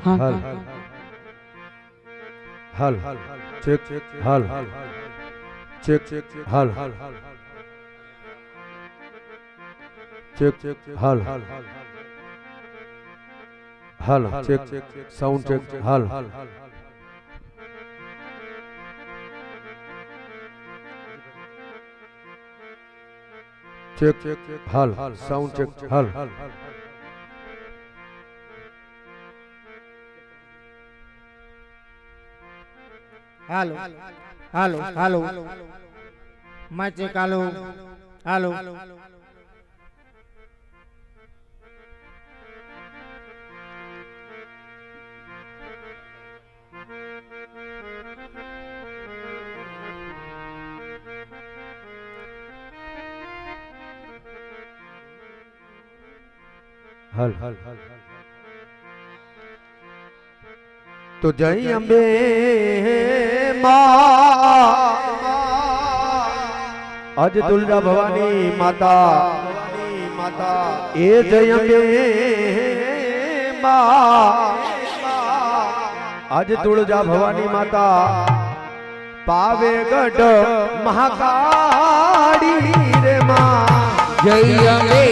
हल हल चेक हल चेक हल चेक हल हल चेक साउंड चेक हल चेक हल साउंड चेक हल हेलो हेलो हेलो मैं चेक हेलो हेलो हल हल तो जय अम्बे अज दुर्गा भवानी माता ए जय अम्बे अज तुलजा भवानी माता पावे गढ़ महाकाली रे माँ जय अम्बे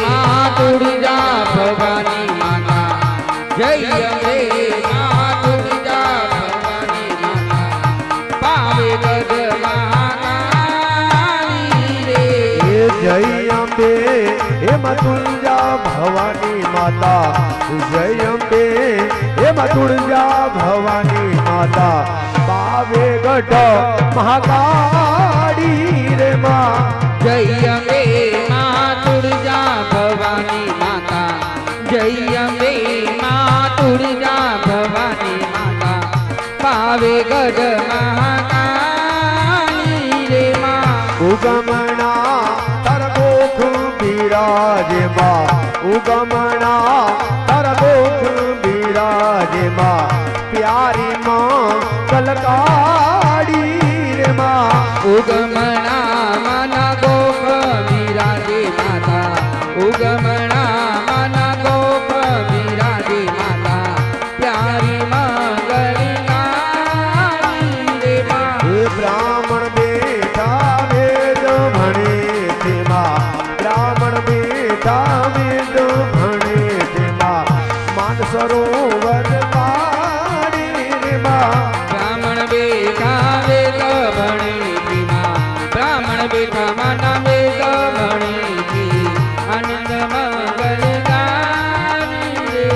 माँ दुर्गा भवानी माता जय अम्बे माँ दुर्गा भवानी माता पावे गढ़ महाकाली रे जय अम्बे हे माँ दुर्गा भवानी माता जय अम्बे हे माँ दुर्गा भवानी माता पावे गढ़ महाकाली रे माँ जय अम्बे माँ दुर्गा भवानी माता जय अम्बे माँ दुर्गा भवानी माता पावे गढ़ महाकाली रे माँ उगमना तर गोख बिराजे माँ उगमना तर गोख बिराजे माँ प्यारी माँ कलकारी रे माँ उगमना मना गोप विराजे माता उगमना मना गोप विराजे माता प्यारी मंगली रे माँ ब्राह्मण बेटा वेद भणे थे माँ ब्राह्मण बेटा वेद भणे थे माँ मान सरोवर पारी रे माँ ब्राह्मण बेटा वेद भणे थी माँ ब्राह्मण बेटा मना वेद भणे थी आनंद मंगल रे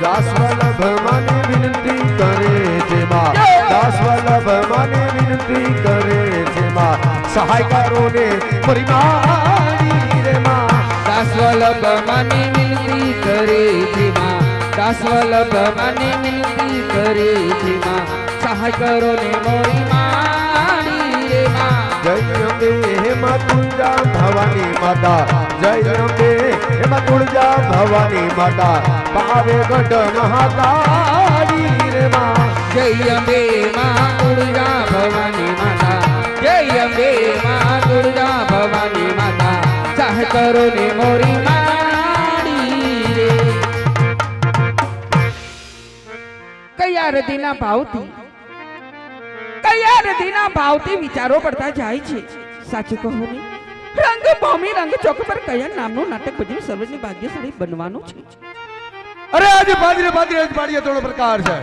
दास वल्लभ माने विनती करे थे माँ दास वल्लभ माने विनती करे थे माँ सहाय करो ने परिमाणी रे माँ दास वल्लभ माने विनती करे थी माँ दास वल्लभ माने विनती करे थी माँ सहाय करो ने मोरी मारी रे माँ जय अम्बे हे माँ तुलजा भवानी माता जय अम्बे हे माँ तुलजा भवानी माता पावे गढ़ महाकाली रे माँ जय अम्बे माँ दुर्गा भवानी माता जय अम्बे माँ दुर्गा भवानी माता सहाय करो ने मोरी मारी रे કયા હૃદયના ભાવથી વિચારો પડતા જાય છે સાચું કહો ને રંગભૂમિ રંગચોક પર કયા નામનું નાટક ભજવી સર્વજ્ઞ ભાગ્યશાળી બનવાનું છે अरे आज पादरी पादरी आज पाड़िया तोड़ो प्रकार है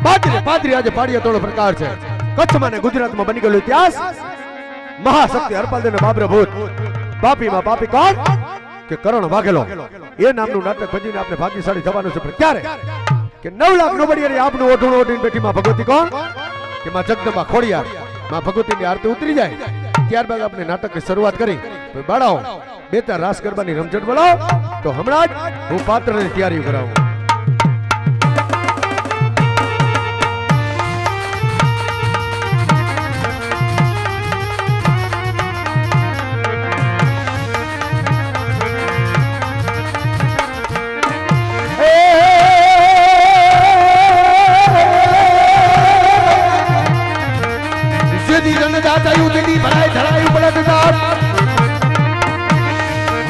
पादरी पादरी आज पाड़िया तोड़ो प्रकार है कच्छ माने गुजरात में बनी गयो इतिहास महाशक्ति हरपाल देव बाबर भूत पापी में पापी कौन के करण वाघेलो ये नामनु नाटक भजीने आपने भाग्यशाળી થવાનું છે ક્યારે કે 9 લાખ નોબડી અરે આપનું ઓઢું ઓઢીને બેઠી માં ભગવતી કોણ કે માં જગદંબા ખોડિયાર માં ભગવતીની આરતી ઉતરી જાય ત્યારબાદ આપણે નાટકની શરૂઆત કરી તો બાળાઓ બે ચાર રાસ ગરબાની રમઝટ બોલાવો તો હમણાં જ હું પાત્રની તૈયારી કરાવું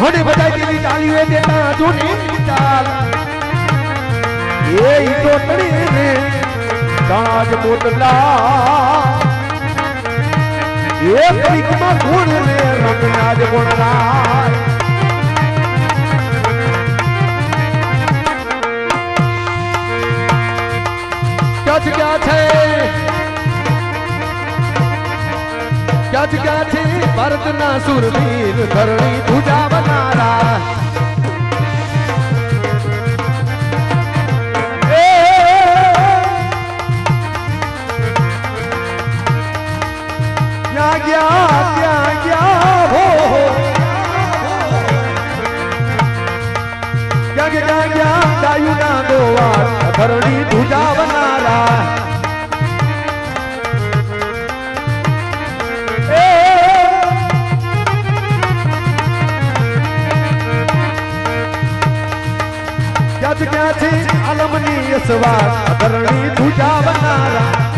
होने बजाई दिली ताली वे देता धुनी चाल ये ही तो વતણી રે દાજ મોટલા એક પીકમાં ગુણ રે રમ્યા જ ગુણરાય ક્યાં છે ક્યાં છે ભારતના સુરવીર ધરણી ધુજા બનારા ક્યાં ગયા હો ક્યાં ગયા દાયુના ગોવાર ધરણી ધુજા બનારા ક્યાંથી આલમની સવાર ધરણી ધુજા બનારા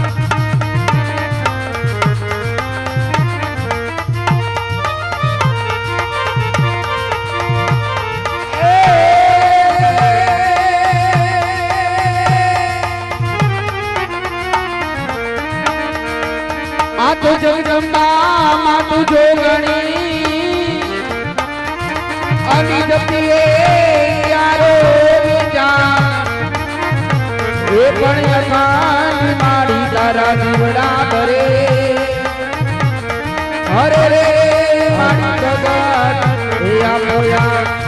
આ તો જગદંબા માતું જોગણી અની જતીએ યારો વિચાર એ પણ અખાન માડી તારા દીવડા કરે હરે રે માડી જગત એ આપોયા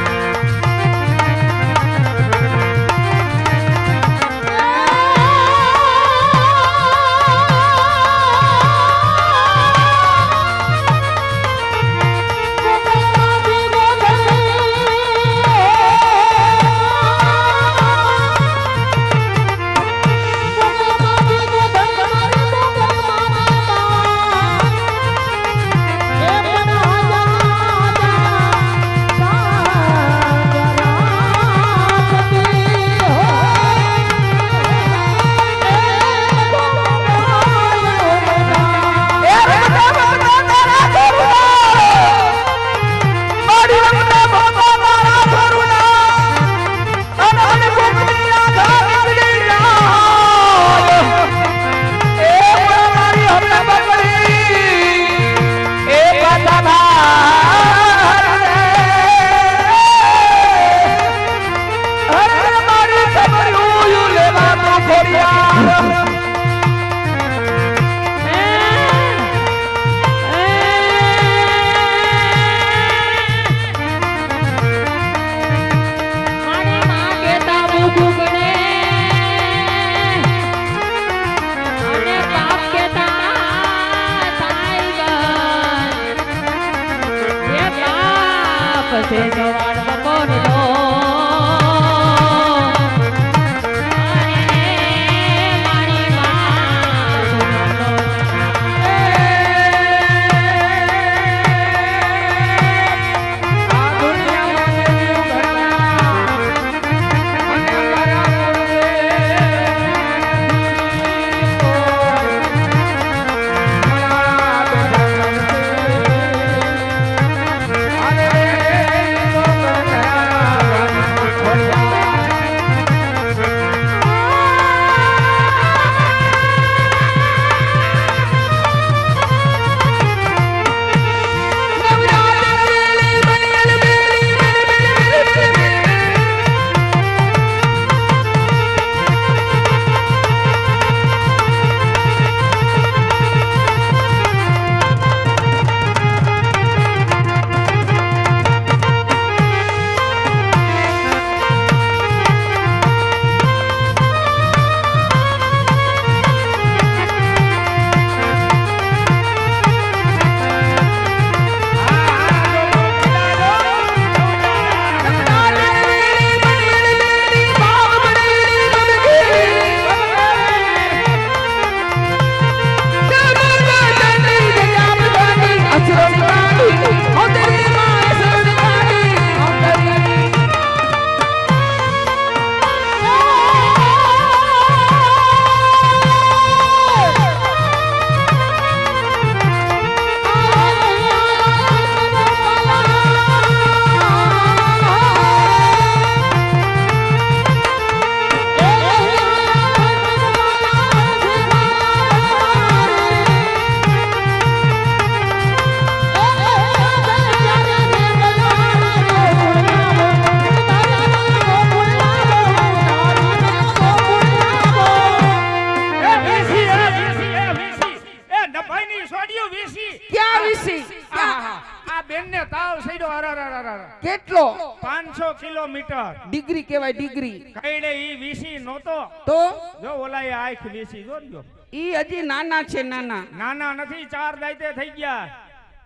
કેટલો 500 કિલોમીટર ડિગ્રી કહેવાય ડિગ્રી કઈડે ઈ વીસી નહોતો તો જો ઓલાએ આંખ વીસી જોજો ઈ હજી નાના છે નાના નાના નથી 4 દાયતે થઈ ગયા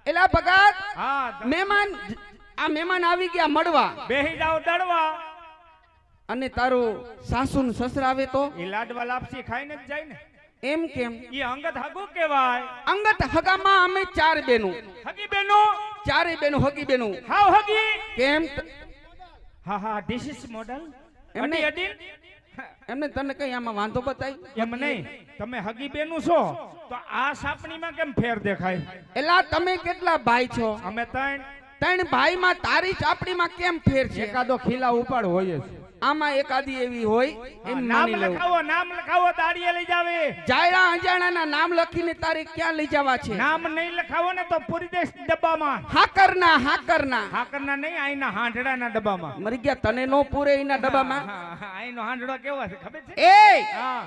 એલા ભગત હા મહેમાન આવી ગયા મળવા બેહી જાવ દડવા અને તારું સાસુ ને સસરા આવે તો ઈ લાડવા લાપસી ખાઈને જ જાય ને એમ કેમ ઈ અંગત હગુ કહેવાય અંગત હગામાં અમે 4 બેનું હગી બેનો 4 બેનું હગી બેનું હાવ હગી કેમ હા હા ધીસ ઇઝ મોડલ એમને અડી એમને તને કઈ આમાં વાંધો બતાય એમ નહીં તમે હગી બેનું છો તો આ સાપણીમાં કેમ ફેર દેખાય એલા તમે કેટલા ભાઈ છો અમે ત્રણ ભાઈમાં તારી ચાપડીમાં કેમ ફેર છે એકાદો ખીલા ઉપાડ હોય છે આમાં એકાદી એવી હોય એમ નામ માની લેવું લખાવો દાડીએ લઈ જાવે જાયરા અંજાણાના નામ લખીને તારે ક્યાં લઈ જવા છે નામ નહીં લખાવો ને તો પૂરી દેશ ડબ્બામાં હાકરના હાકરના નહીં આઈના હાંડડાના ડબ્બામાં મરી ગયા તને નો પૂરે એના ડબ્બામાં આઈનો હાંડડો કેવો છે ખબર છે એ હા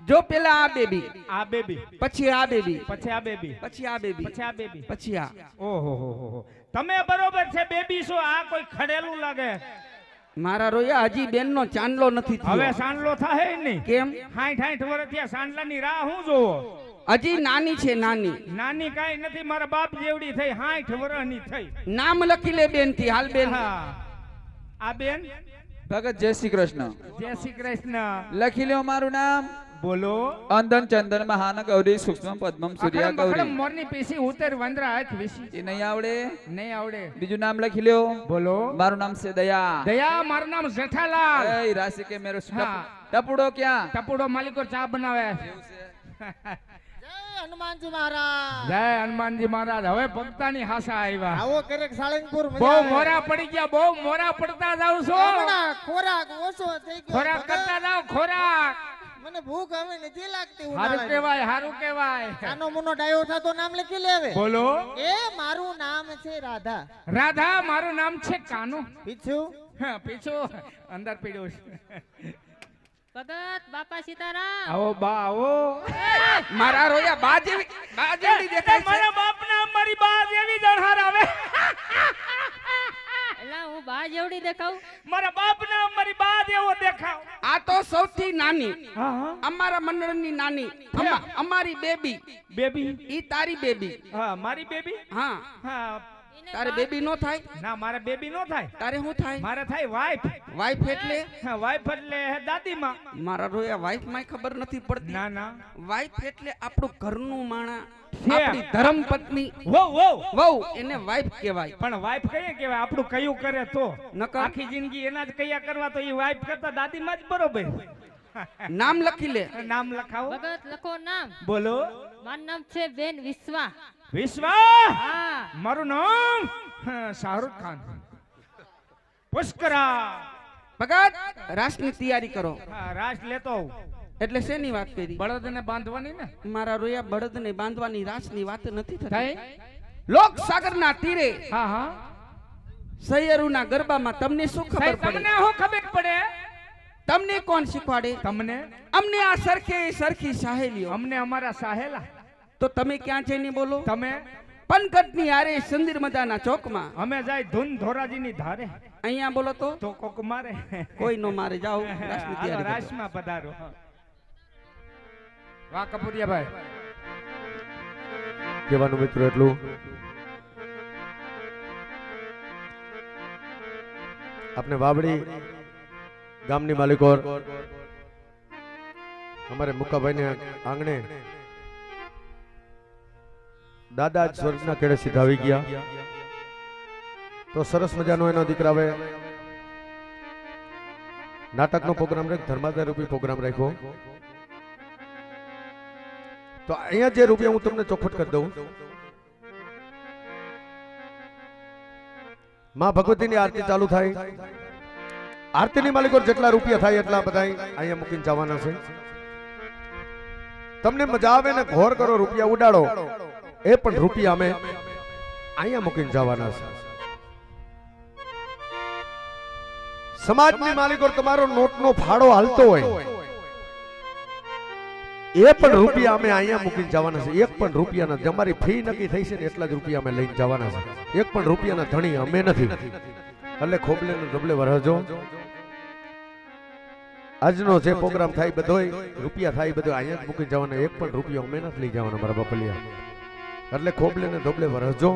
જો પેલા આ બેબી પછી આ બેબી પછી આ બેબી પછી આ બેબી પછી આ બેબી પછી આ ઓહો હો હો તમે બરોબર છે બેબી છો આ કોઈ ખડેલું લાગે મારા રોયા હજી બેન નો ચાંદલો નથી થયો હવે સાંડલો થાય નહીં કેમ 60 વર્ષ થયા સાંડલાની રાહ હું જોવો હજી નાની છે નાની નાની કાઈ નથી મારા બાપ જેવડી થઈ 60 વર્ષની થઈ નામ લખી લે બેન થી હાલ બેન હા આ બેન ભગત જય શ્રી કૃષ્ણ જય શ્રી કૃષ્ણ લખી લ્યો મારું નામ બોલો અંદન ચંદન મહાન ગૌરી સૂક્ષ્મ પદ્મમ સૂર્ય ગૌરી મોરની પીસી ઉતર વંદરા હાથ વિસી એ નહીં આવડે નહીં આવડે બીજું નામ લખી લ્યો બોલો મારું નામ છે દયા દયા મારું નામ જેઠાલાલ એ રાશિ કે મેરો હા. ટપુડો ક્યાં ટપુડો માલિકો ચા બનાવે હનુમાનજી મહારાજ જય હનુમાનજી મહારાજ હવે ભક્તાની હાસા આવ્યા આવો કરે સાળંગપુર બહુ મોરા પડી ગયા બહુ મોરા પડતા જાવ છો ખોરાક ઓછો થઈ ગયો ખોરાક કરતા જાવ ખોરાક મને ભૂખ હવે નથી લાગતી હારું કેવાય આનો મુનો ડાયો થતો નામ લખી લેવે બોલો એ મારું નામ છે રાધા રાધા મારું નામ છે કાનુ પીછું હા પીછો અંદર પીડ્યો છે ભગત બાપા સીતારામ આવો બા આવો મારા રોયા બા જેવી દેખાય છે મારા બાપના મારી બા જેવી દણહાર આવે એલા હું બા જેવડી દેખાઉં મારા બાપના મારી બા જેવો દેખાવ આ તો સૌથી નાની હા હા અમારા મંડળની નાની અમારી બેબી બેબી ઈ તારી બેબી હા મારી બેબી હા હા તારે બેબી નો થાય ના મારે બેબી નો થાય તારે શું થાય મારે થાય વાઈફ વાઈફ એટલે હા વાઈફ એટલે દાદીમાં મારા રોયા વાઈફ માં ખબર નથી પડતી ના ના વાઈફ એટલે આપણું ઘરનું માણા છે. આપણી ધર્મ પત્ની વો વો વહુ એને વાઈફ કહેવાય પણ વાઈફ કહીએ કેવાય આપણું કયું કરે તો નકર આખી જિંદગી એના જ કયા કરવા તો એ વાઈફ કરતા દાદીમાં જ બરોબર નામ લખી લે નામ લખાવો ભગત લખો નામ બોલો મારું નામ છે બેન વિશ્વા વિશ્વા હા મારું નામ શાહરુખ ખાન પુષ્કરા ભગત રાસની તૈયારી કરો હા રાસ લેતો આવું. એટલે શેની વાત કરી બળદને બાંધવાની ને મારા રોયા બળદને બાંધવાની રાસની વાત નથી થતી થઈ લોક સાગરના તીરે હા હા સૈયરુના ગરબામાં તમને શું ખબર સાહેબ, પડે તમને શું ખબર પડે તમને કોણ શીખવાડે તમને અમને આ સરખી સાહેલીઓ અમને અમારા સાહેલા તો તમે ક્યાં જઈને બોલો તમે પનકટની આરે સંદીર મજાના ચોકમાં અમે જાય ધૂન ધોરાજીની ધારે અહીંયા બોલો તો તો કોક મારે કોઈ નો મારે જાઓ રાસની હાલો, તૈયારી કરો. રાસમાં પધારો વાહ કપૂરિયા ભાઈ કહેવાનું મિત્રો એટલું આપને વાવડી ગામની માલિકોર અમારે મુકાભાઈ ને આંગણે દાદા જ સ્વર્ગના કેળે સીધા આવી ગયા તો સરસ મજાનો એનો દીકરા હવે નાટકનો પ્રોગ્રામ રાખ ધર્માદાય રૂપી પ્રોગ્રામ રાખ્યો તો અહીંયા જે રૂપિયા હું તમને ચોખવટ કરી દઉં માં ભગવતીની આરતી ચાલુ થાય આરતીની માલિકો જેટલા રૂપિયા થાય એટલા બધા અહીંયા મૂકીને જવાના છે તમને મજા આવે ને ઘોર કરો રૂપિયા ઉડાડો એ પણ રૂપિયા અમે અહીંયા મૂકીને જવાના છે સમાજની માલિકો તમારો નોટનો ફાળો હાલતો હોય એ પણ રૂપિયા અમે અહીંયા મૂકીને જવાના છે એક પણ રૂપિયાના તમારી ફી નક્કી થઈ છે ને એટલા જ રૂપિયા અમે લઈને જવાના છે એક પણ રૂપિયાના ધણી અમે નથી એટલે ખોબલે ને ડબલે વરહજો. આજનો જે પ્રોગ્રામ થાય બધોય રૂપિયા થાય બધો અહીંયા જ મૂકી જવાનો, એક પણ રૂપિયો અમે નથી લઈ જવાનો મારા બાપલિયા. એટલે ખોબલે ને ધોબલે વરહજો.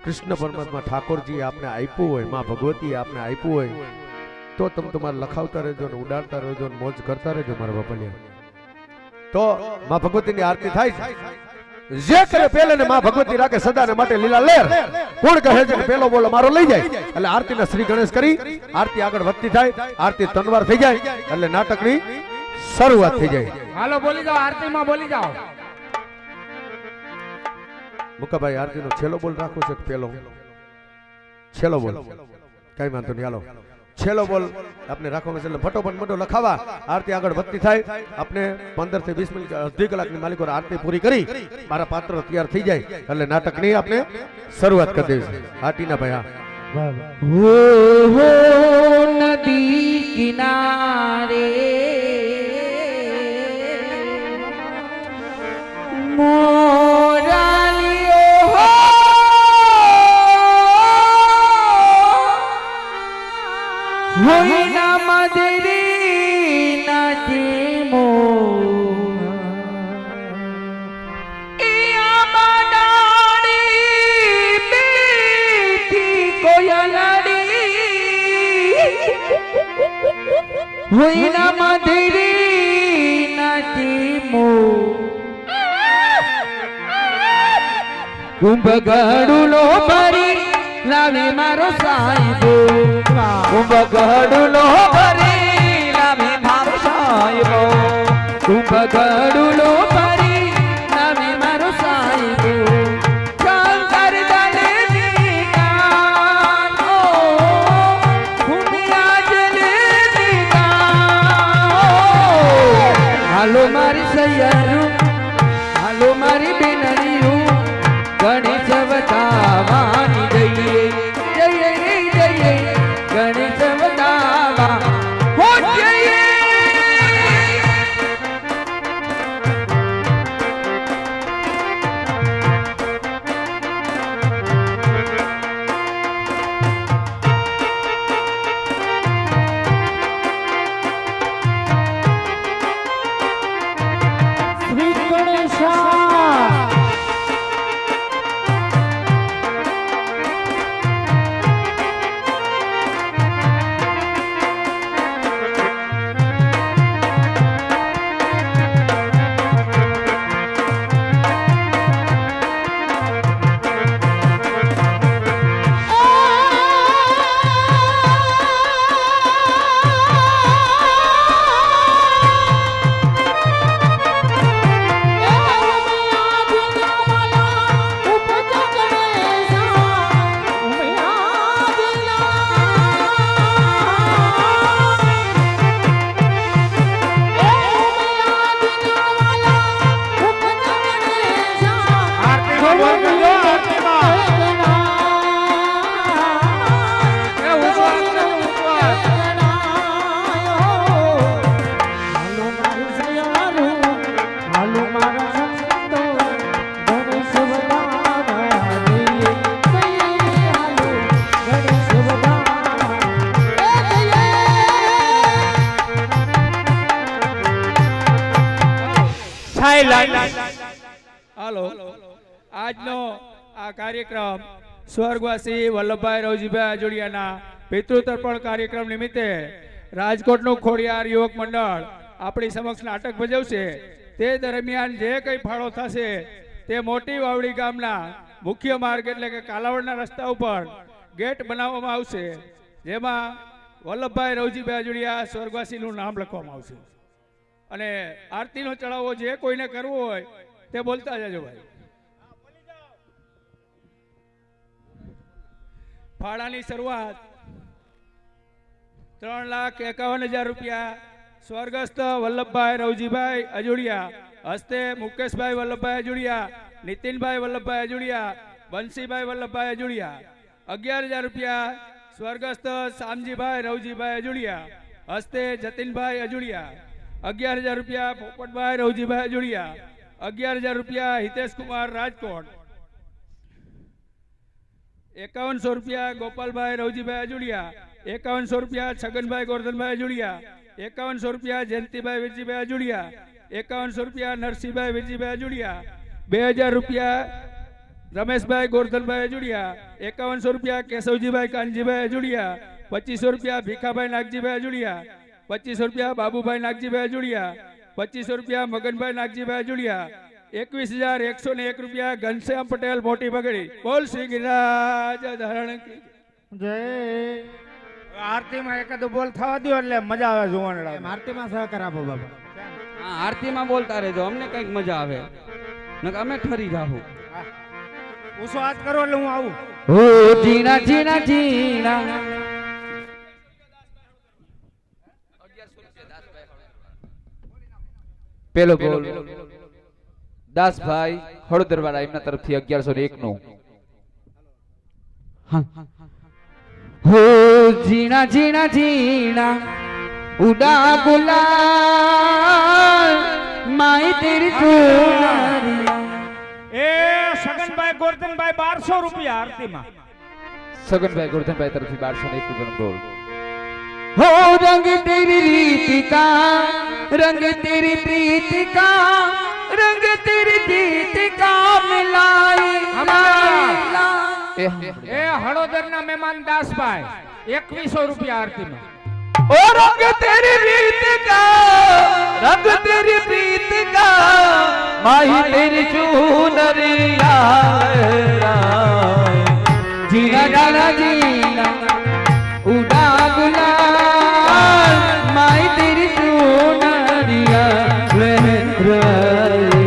કૃષ્ણ પરમાત્મા ઠાકોરજી આપને આપ્યું હોય, માં ભગવતી આપને આપ્યું હોય તો તમે તમારે લખાવતા રહેજો ને ઉડાડતા રહેજો ને મોજ કરતા રહેજો મારા બાપલિયા. તો માં ભગવતીની આરતી થાય છે. જે કરે પેલે ને માં ભગવતી રાખે સદાને માટે લીલા લેર. કોણ કહે છે કે પેલો બોલો મારો લઈ જાય. એટલે આરતીના શ્રી ગણેશ કરી આરતી આગળ વધતી થાય, આરતી તનવાર થઈ જાય એટલે નાટકની શરૂઆત થઈ જાય. હાલો બોલી જાઓ, આરતીમાં બોલી જાઓ. મુકાભાઈ આરતીનો છેલ્લો બોલ રાખવો છે કે પેલો? છેલ્લો બોલ, કઈ વાંધો નહીં. હાલો છેલ્લો બોલ આપણે રાખવામાં છે એટલે ફટોફટ મોટો લખાવા. આરતી આગળ વધતી થાય. આપણે 15 થી 20 મિનિટ અડધી કલાકની માલિકો આરતી પૂરી કરી મારા પાત્ર તૈયાર થઈ જાય એટલે નાટકની આપણે શરૂઆત કરી દેવી. હા ટીનાભાઈ, હા. હો નદી કિનારે મોરાલીઓ હો હોઈના મદરી નાચી મો ઈયા બડાડી બેટી કોયલડી હોઈના મદરી નાચી મો કુંભગડુલો ભરી લાવે મારો સાહેબો, કુંભગડુલો ભરી લાવે મારો સાહેબો, કુંભગડુલો ભરી લાવે મારો સાહેબો. શંકર દલની ગાનો ભૂમિયા જલની ગાનો. હાલો મારી સૈયરું, હાલો મારી બેનરીયું, ગણેશ વતાવાની જઈએ, જઈએ જઈએ ગણેશ વતાવા હો જઈએ. શ્રી ગણેશા હાલો આજનો આ કાર્યક્રમ સ્વર્ગવાસી વલ્લભભાઈ રવજીભાઈ આજોડિયાના પિતૃતર્પણ કાર્યક્રમ નિમિત્તે રાજકોટનું ખોડિયાર યુવક મંડળ આપણી સમક્ષ નાટક ભજવશે. તે દરમિયાન જે કંઈ ફાળો થશે તે મોટી વાવડી ગામના મુખ્ય માર્ગ એટલે કે કાલાવડના રસ્તા ઉપર ગેટ બનાવવામાં આવશે, જેમાં વલ્લભભાઈ રવજીભાઈ આજોડિયા સ્વર્ગવાસીનું નામ લખવામાં આવશે. અને આરતીનો ચડાવો જે કોઈને કરવો હોય તે બોલતા જજો ભાઈ. ફાળાની શરૂઆત 3,51,000 રૂપિયા સ્વર્ગસ્થ વલ્લભભાઈ રવજીભાઈ આજોડિયા હસ્તે મુકેશભાઈ વલ્લભભાઈ આજોડિયા, નીતિનભાઈ વલ્લભભાઈ આજોડિયા, બંસીભાઈ વલ્લભભાઈ આજોડિયા. 11,000 રૂપિયા સ્વર્ગસ્થ શામજીભાઈ રવજીભાઈ આજોડિયા હસ્તે જતીનભાઈ આજોડિયા. 11,000 રૂપિયા પોપટભાઈ રવજીભાઈ આજોડિયા. 11,000 રૂપિયા હિતેશ કુમાર રાજકોટ. 5100 રૂપિયા ગોપાલભાઈ રવજીભાઈ અજુડિયા, 5100 રૂપિયા છગનભાઈ ગોરધનભાઈ અજુડિયા, 5100 રૂપિયા જયંતિભાઈ વિરજીભાઈ અજુડિયા, 5100 રૂપિયા નરસિંહભાઈ વિરજીભાઈ અજુડિયા, 2000 રૂપિયા રમેશભાઈ ગોરધનભાઈ અજુડિયા, 5100 રૂપિયા કેશવજીભાઈ કાનજીભાઈ અજુડિયા, 2500 રૂપિયા ભીખાભાઈ નાગજીભાઈ અજુડિયા, 2500 રૂપિયા બાબુભાઈ નાગજીભાઈ અજુડિયા, 2500 રૂપિયા મગનભાઈ નાગજીભાઈ અજુડિયા, 21101 રૂપિયા ઘનશ્યામ પટેલ મોટી બગડી. બોલ શ્રી ગિરિરાજ ધારણ કી જય આરતીમાં એકાદું બોલ થવા દો એટલે મજા આવે જોવાના. આરતીમાં સહકાર આપો બાબા. હા આરતીમાં બોલતા રહેજો, અમને કઈક મજા આવે, નકર અમે ઠરી જાહું. ઉસો હાથ કરો એટલે હું આવું. ઓ જીણા જીણા જીણા પેલો બોલ દાસભાઈ હળદરવાળા એમના તરફથી 1101 નું. હો જીણા જીણા જીણા ઉડા ગુલાલ માઈ તેરી સોનારિયા. એ સગનભાઈ ગોરધનભાઈ 1200 રૂપિયા આરતીમાં. સગનભાઈ ગોરધનભાઈ તરફથી 1201 નું બોલ. हो रंग तेरी रीति का रंग तेरी प्रीति का रंग तेरी जीत का मिलाई એ હળોદરના મહેમાન દાસભાઈ 2100 રૂપિયા આરતીમાં. ओ रंग तेरी रीत का रंग तेरी प्रीत का माही तेरी चूनरिया जीना जाना जीना उड़ा गुलाल माही तेरी चूनरिया लहराए.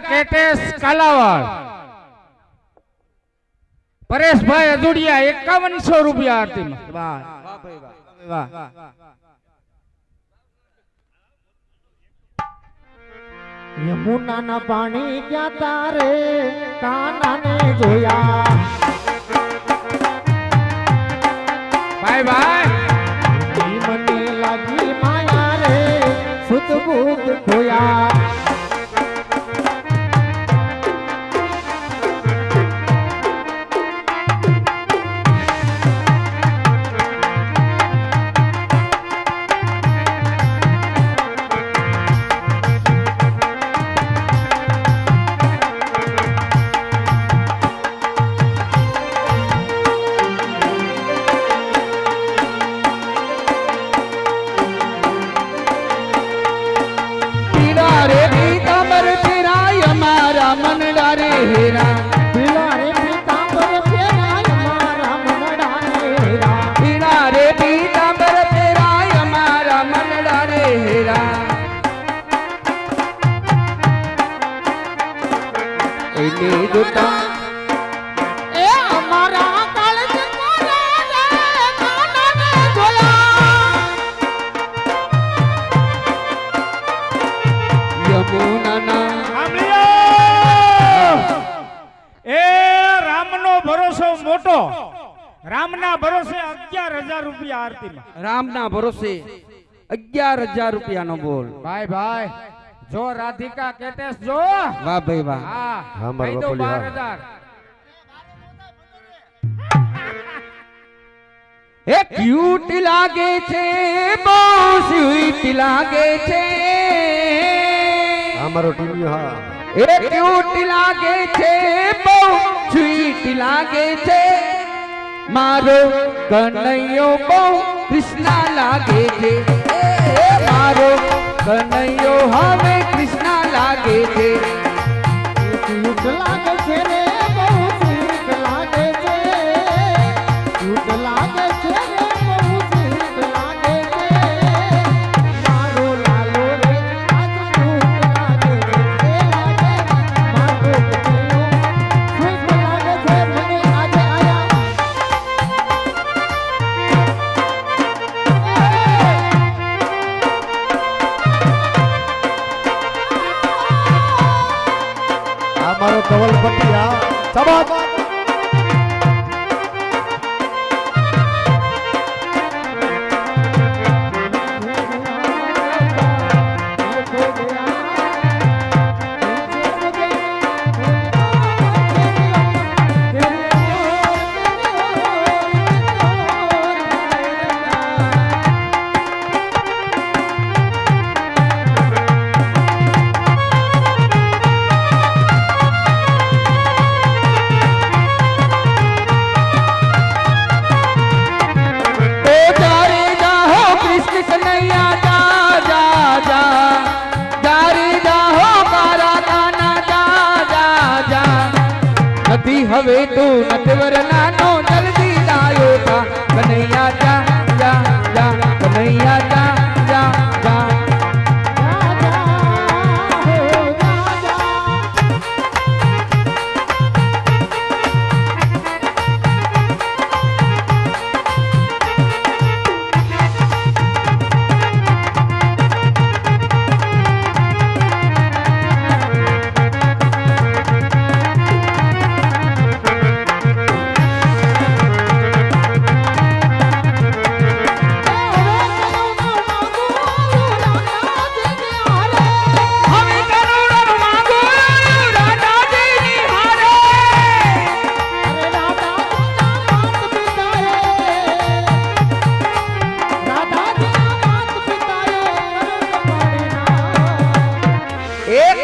કેટેશ કાલાવડ પરેશભાઈ અજુડિયા 5100 રૂપિયા આરતીમાં. વાહ વાહ. યમુનાના પાણી ક્યાં તારે કાનાને જોયા. ભાઈ ભાઈ મને લાગી માયા રે સુત બુત ખોયા. રામના ભરોસે 11000 રૂપિયા આરતીમાં. રામના ભરોસે 11000 રૂપિયાનો બોલ. ભાઈ ભાઈ જો રાધિકા કેટેસ જો વાહ ભાઈ વાહ હા હા, મારો કહી દો બકોલી, હા. 12,000 એ ક્યુટ લાગે છે બહુ સ્વીટ લાગે છે અમારો ટીવી હા એ ક્યુટ લાગે છે બહુ સ્વીટ લાગે છે મારો કનૈયો બહુ કૃષ્ણા લાગે છે એ મારો કનૈયો હવે કૃષ્ણા લાગે છે ક્યુટ લાગે છે રે બહુ સ્વીટ લાગે છે ક્યુટ લાગે છે રે બહુ સ્વીટ લાગે છે મારો લાલો રે આજ ક્યુટ લાગે છે લાગે મારો કનૈયો સ્વીટ લાગે છે મને આજે આયા આ મારો ધવલ પટિયા સબાત હવે તું નટવર નાનો જલ્દી લાયો તા કનૈયા જા જા જા કનૈયા જા જા જા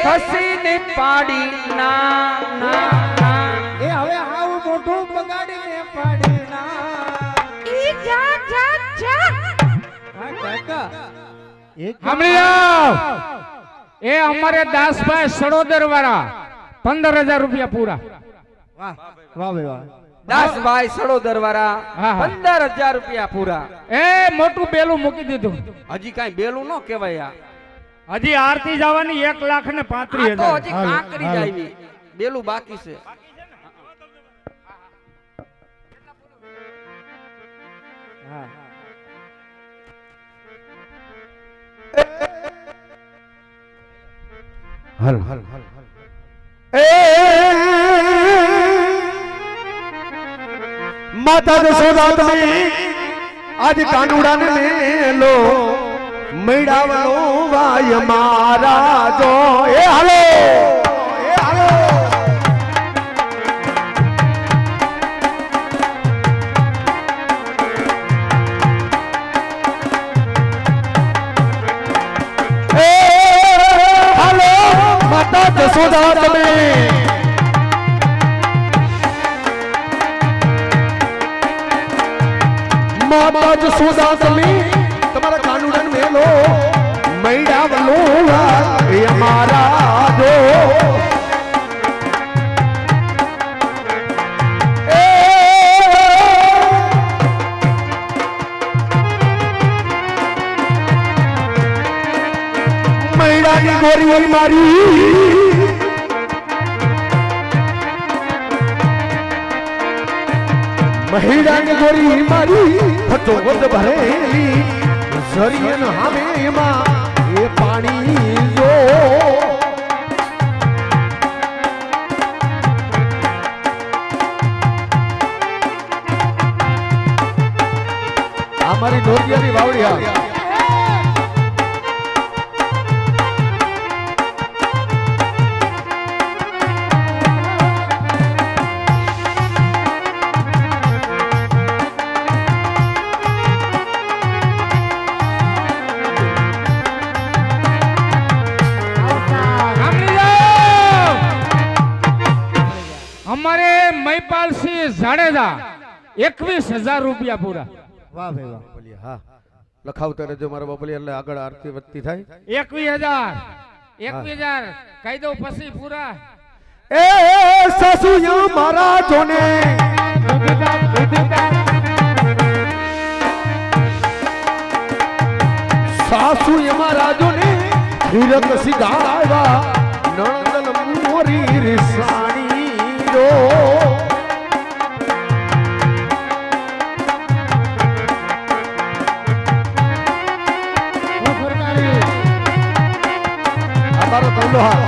ખસીને પાડી ના ના ના એ હવે આવું મોઢું બગાડીને પાડી ના ઈ જા જા જા હા કાકા સાંભળી જાઓ એ અમારે દાસભાઈ સડોદર વાળા 15,000 રૂપિયા પૂરા વાહ વાહ ભાઈ વાહ દાસભાઈ સડોદર વાળા હા, હા. 15,000 રૂપિયા પૂરા એ મોટું બેલું મૂકી દીધું હજી કાઈ બેલું ન કહેવાય આ હજી આરતી જવાની 1,35,000 તો હજી કાંકરી જ આવી બેલું બાકી છે હા હલ હલ એ માતા જશોદા તમે આજ કાનુડાને મેલો મેળાવલો વાય મારા જો એ હાલો એ હાલો એ હાલો માતા જશોદા તમે માતા જશોદા તમે તમારા કાનુડાને મેલો મેળાવલો વાય મારા જો મૈડાની ગોરી મારી મહિડાની ગોરી મારી ખચો વધ ભરેલી ઝરિયન હામે એમાં એ પાણી જો આ મારી નોરિયાની વાવડી હા મહિપાલસિંહ જાડેજા 21,000 રૂપિયા પૂરા. વાહ ભાઈ વાહ. બાપલિયા, હા લખાવતા રહેજો મારા બાપલિયા, એટલે આગળ આરતી વધતી થાય. 21,000 કહી દઉં પછી પૂરા. એ સાસુ મારા જોને સાસુ મારા જોને હીરક સીધા આવ્યા નણંદલ મોરી રીસાણી રો આ મારો તલ્લો હા.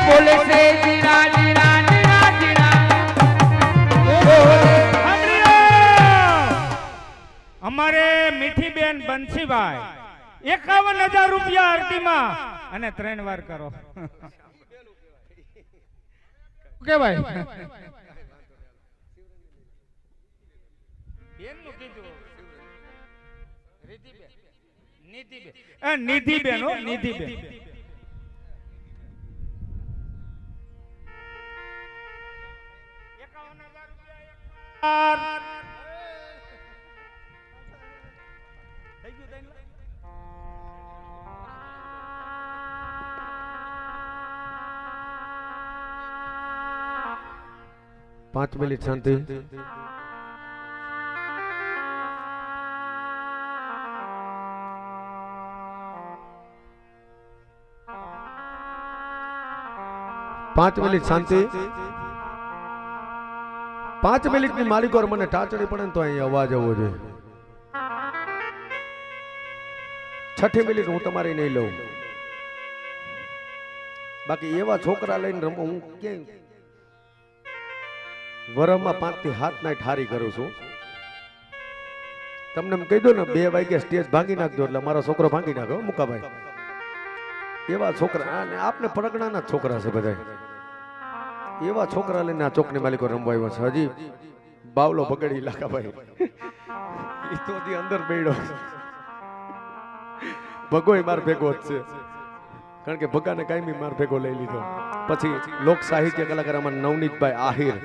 બોલે છે જીરા જીરા જીરા જીરા. અમારે મીઠીબેન બંસીભાઈ 51,000 રૂપિયા આરતીમાં અને 3 વાર કરો. કે ભાઈ બેનનું કીધું. નિધિબેન હો, નિધિબેન. 51,000 થઈ ગયું તઈને? 5 મિનિટ શાંતિ. પાંચ મિનિટ શાંતિ. 5 મિનિટની માલિકો મને ટાચડી પડે ને તો અહીં અવાજ આવવો જોઈએ. 6 મિનિટ હું તમારી નહીં લઉં. બાકી એવા છોકરા લઈને રમો હું ક્યાંય વરમાં 5 થી 7 નાઈટ હારી કરું છું. તમને એમ કહી દો ને 2 વાગે સ્ટેજ ભાંગી નાખજો એટલે મારો છોકરો ભાંગી નાખ્યો મુકાભાઈ. એવા છોકરા અને આપને પડગણાના છોકરા છે બધા. એવા છોકરા લઈને આ ચોકની માલિકો રમવા આવ્યો છે. હજી બાવલો બગડી લાખાભાઈ એ તો હજી અંદર બેડ્યો. ભગોય માર ભેગો જ છે કારણ કે ભગાને કાયમી માર ભેગો લઈ લીધો. પછી લોક સાહિત્ય કલાકારમાં નવનીતભાઈ આહિર,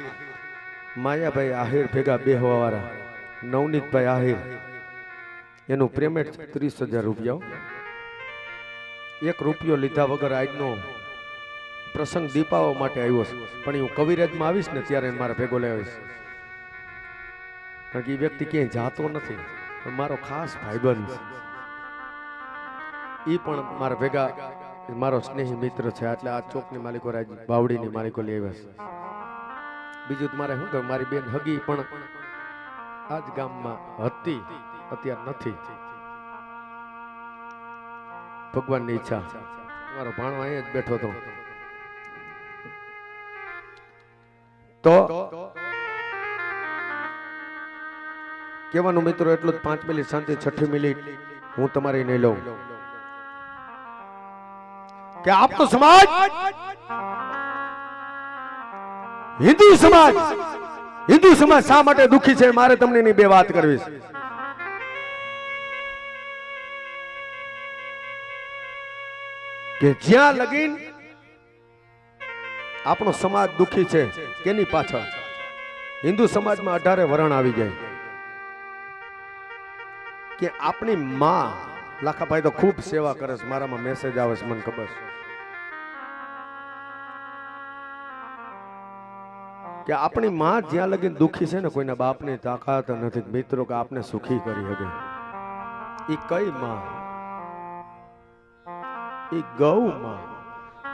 માયાભાઈ આહિર ભેગા બેહવા વાળા નવનીતભાઈ આહિર, એનું પેમેન્ટ 30,000 રૂપિયા. 1 રૂપિયો લીધા વગર આજનો પ્રસંગ દીપાવવા માટે આવ્યો છે. પણ હું કવિરાજમાં આવીશ ને ત્યારે મારા ભેગો લઈ આવીશ કારણ કે એ વ્યક્તિ ક્યાંય જાતો નથી, મારો ખાસ ભાઈબંધ છે. એ પણ મારા ભેગા મારો સ્નેહી મિત્ર છે. એટલે આ ચોકની માલિકો રાજ બાવડીની માલિકો લઈ આવ્યા છે. બીજું તમારે શું કહ્યું, મારી બેન હગી પણ આ જ ગામમાં હતી, અત્યારે નથી. ભગવાનની ઈચ્છા મારો ભાણો અહીંયા જ બેઠો હતો. તો કહેવાનું મિત્રો એટલું જ. 5 મિનિટ શાંતિ. 6 મિનિટ હું તમારી નહીં લઉં કે આપનો સમાજ હિન્દુ સમાજ શા માટે દુખી છે મારે તમને એની 2 વાત કરવી છે. કે જ્યાં લગીન આપણો સમાજ દુખી છે કેની પાછળ, હિન્દુ સમાજમાં 18 વરણ આવી જાય કે આપણી માં, લાખાભાઈ તો ખૂબ સેવા કરે છે, મારામાં મેસેજ આવે છે મને ખબર છે કે આપણી માં જ્યાં લગીન દુખી છે ને કોઈના બાપની તાકાત નથી મિત્રો કે આપને સુખી કરી શકે. ઈ કઈ માં? ઈ ગૌ માં.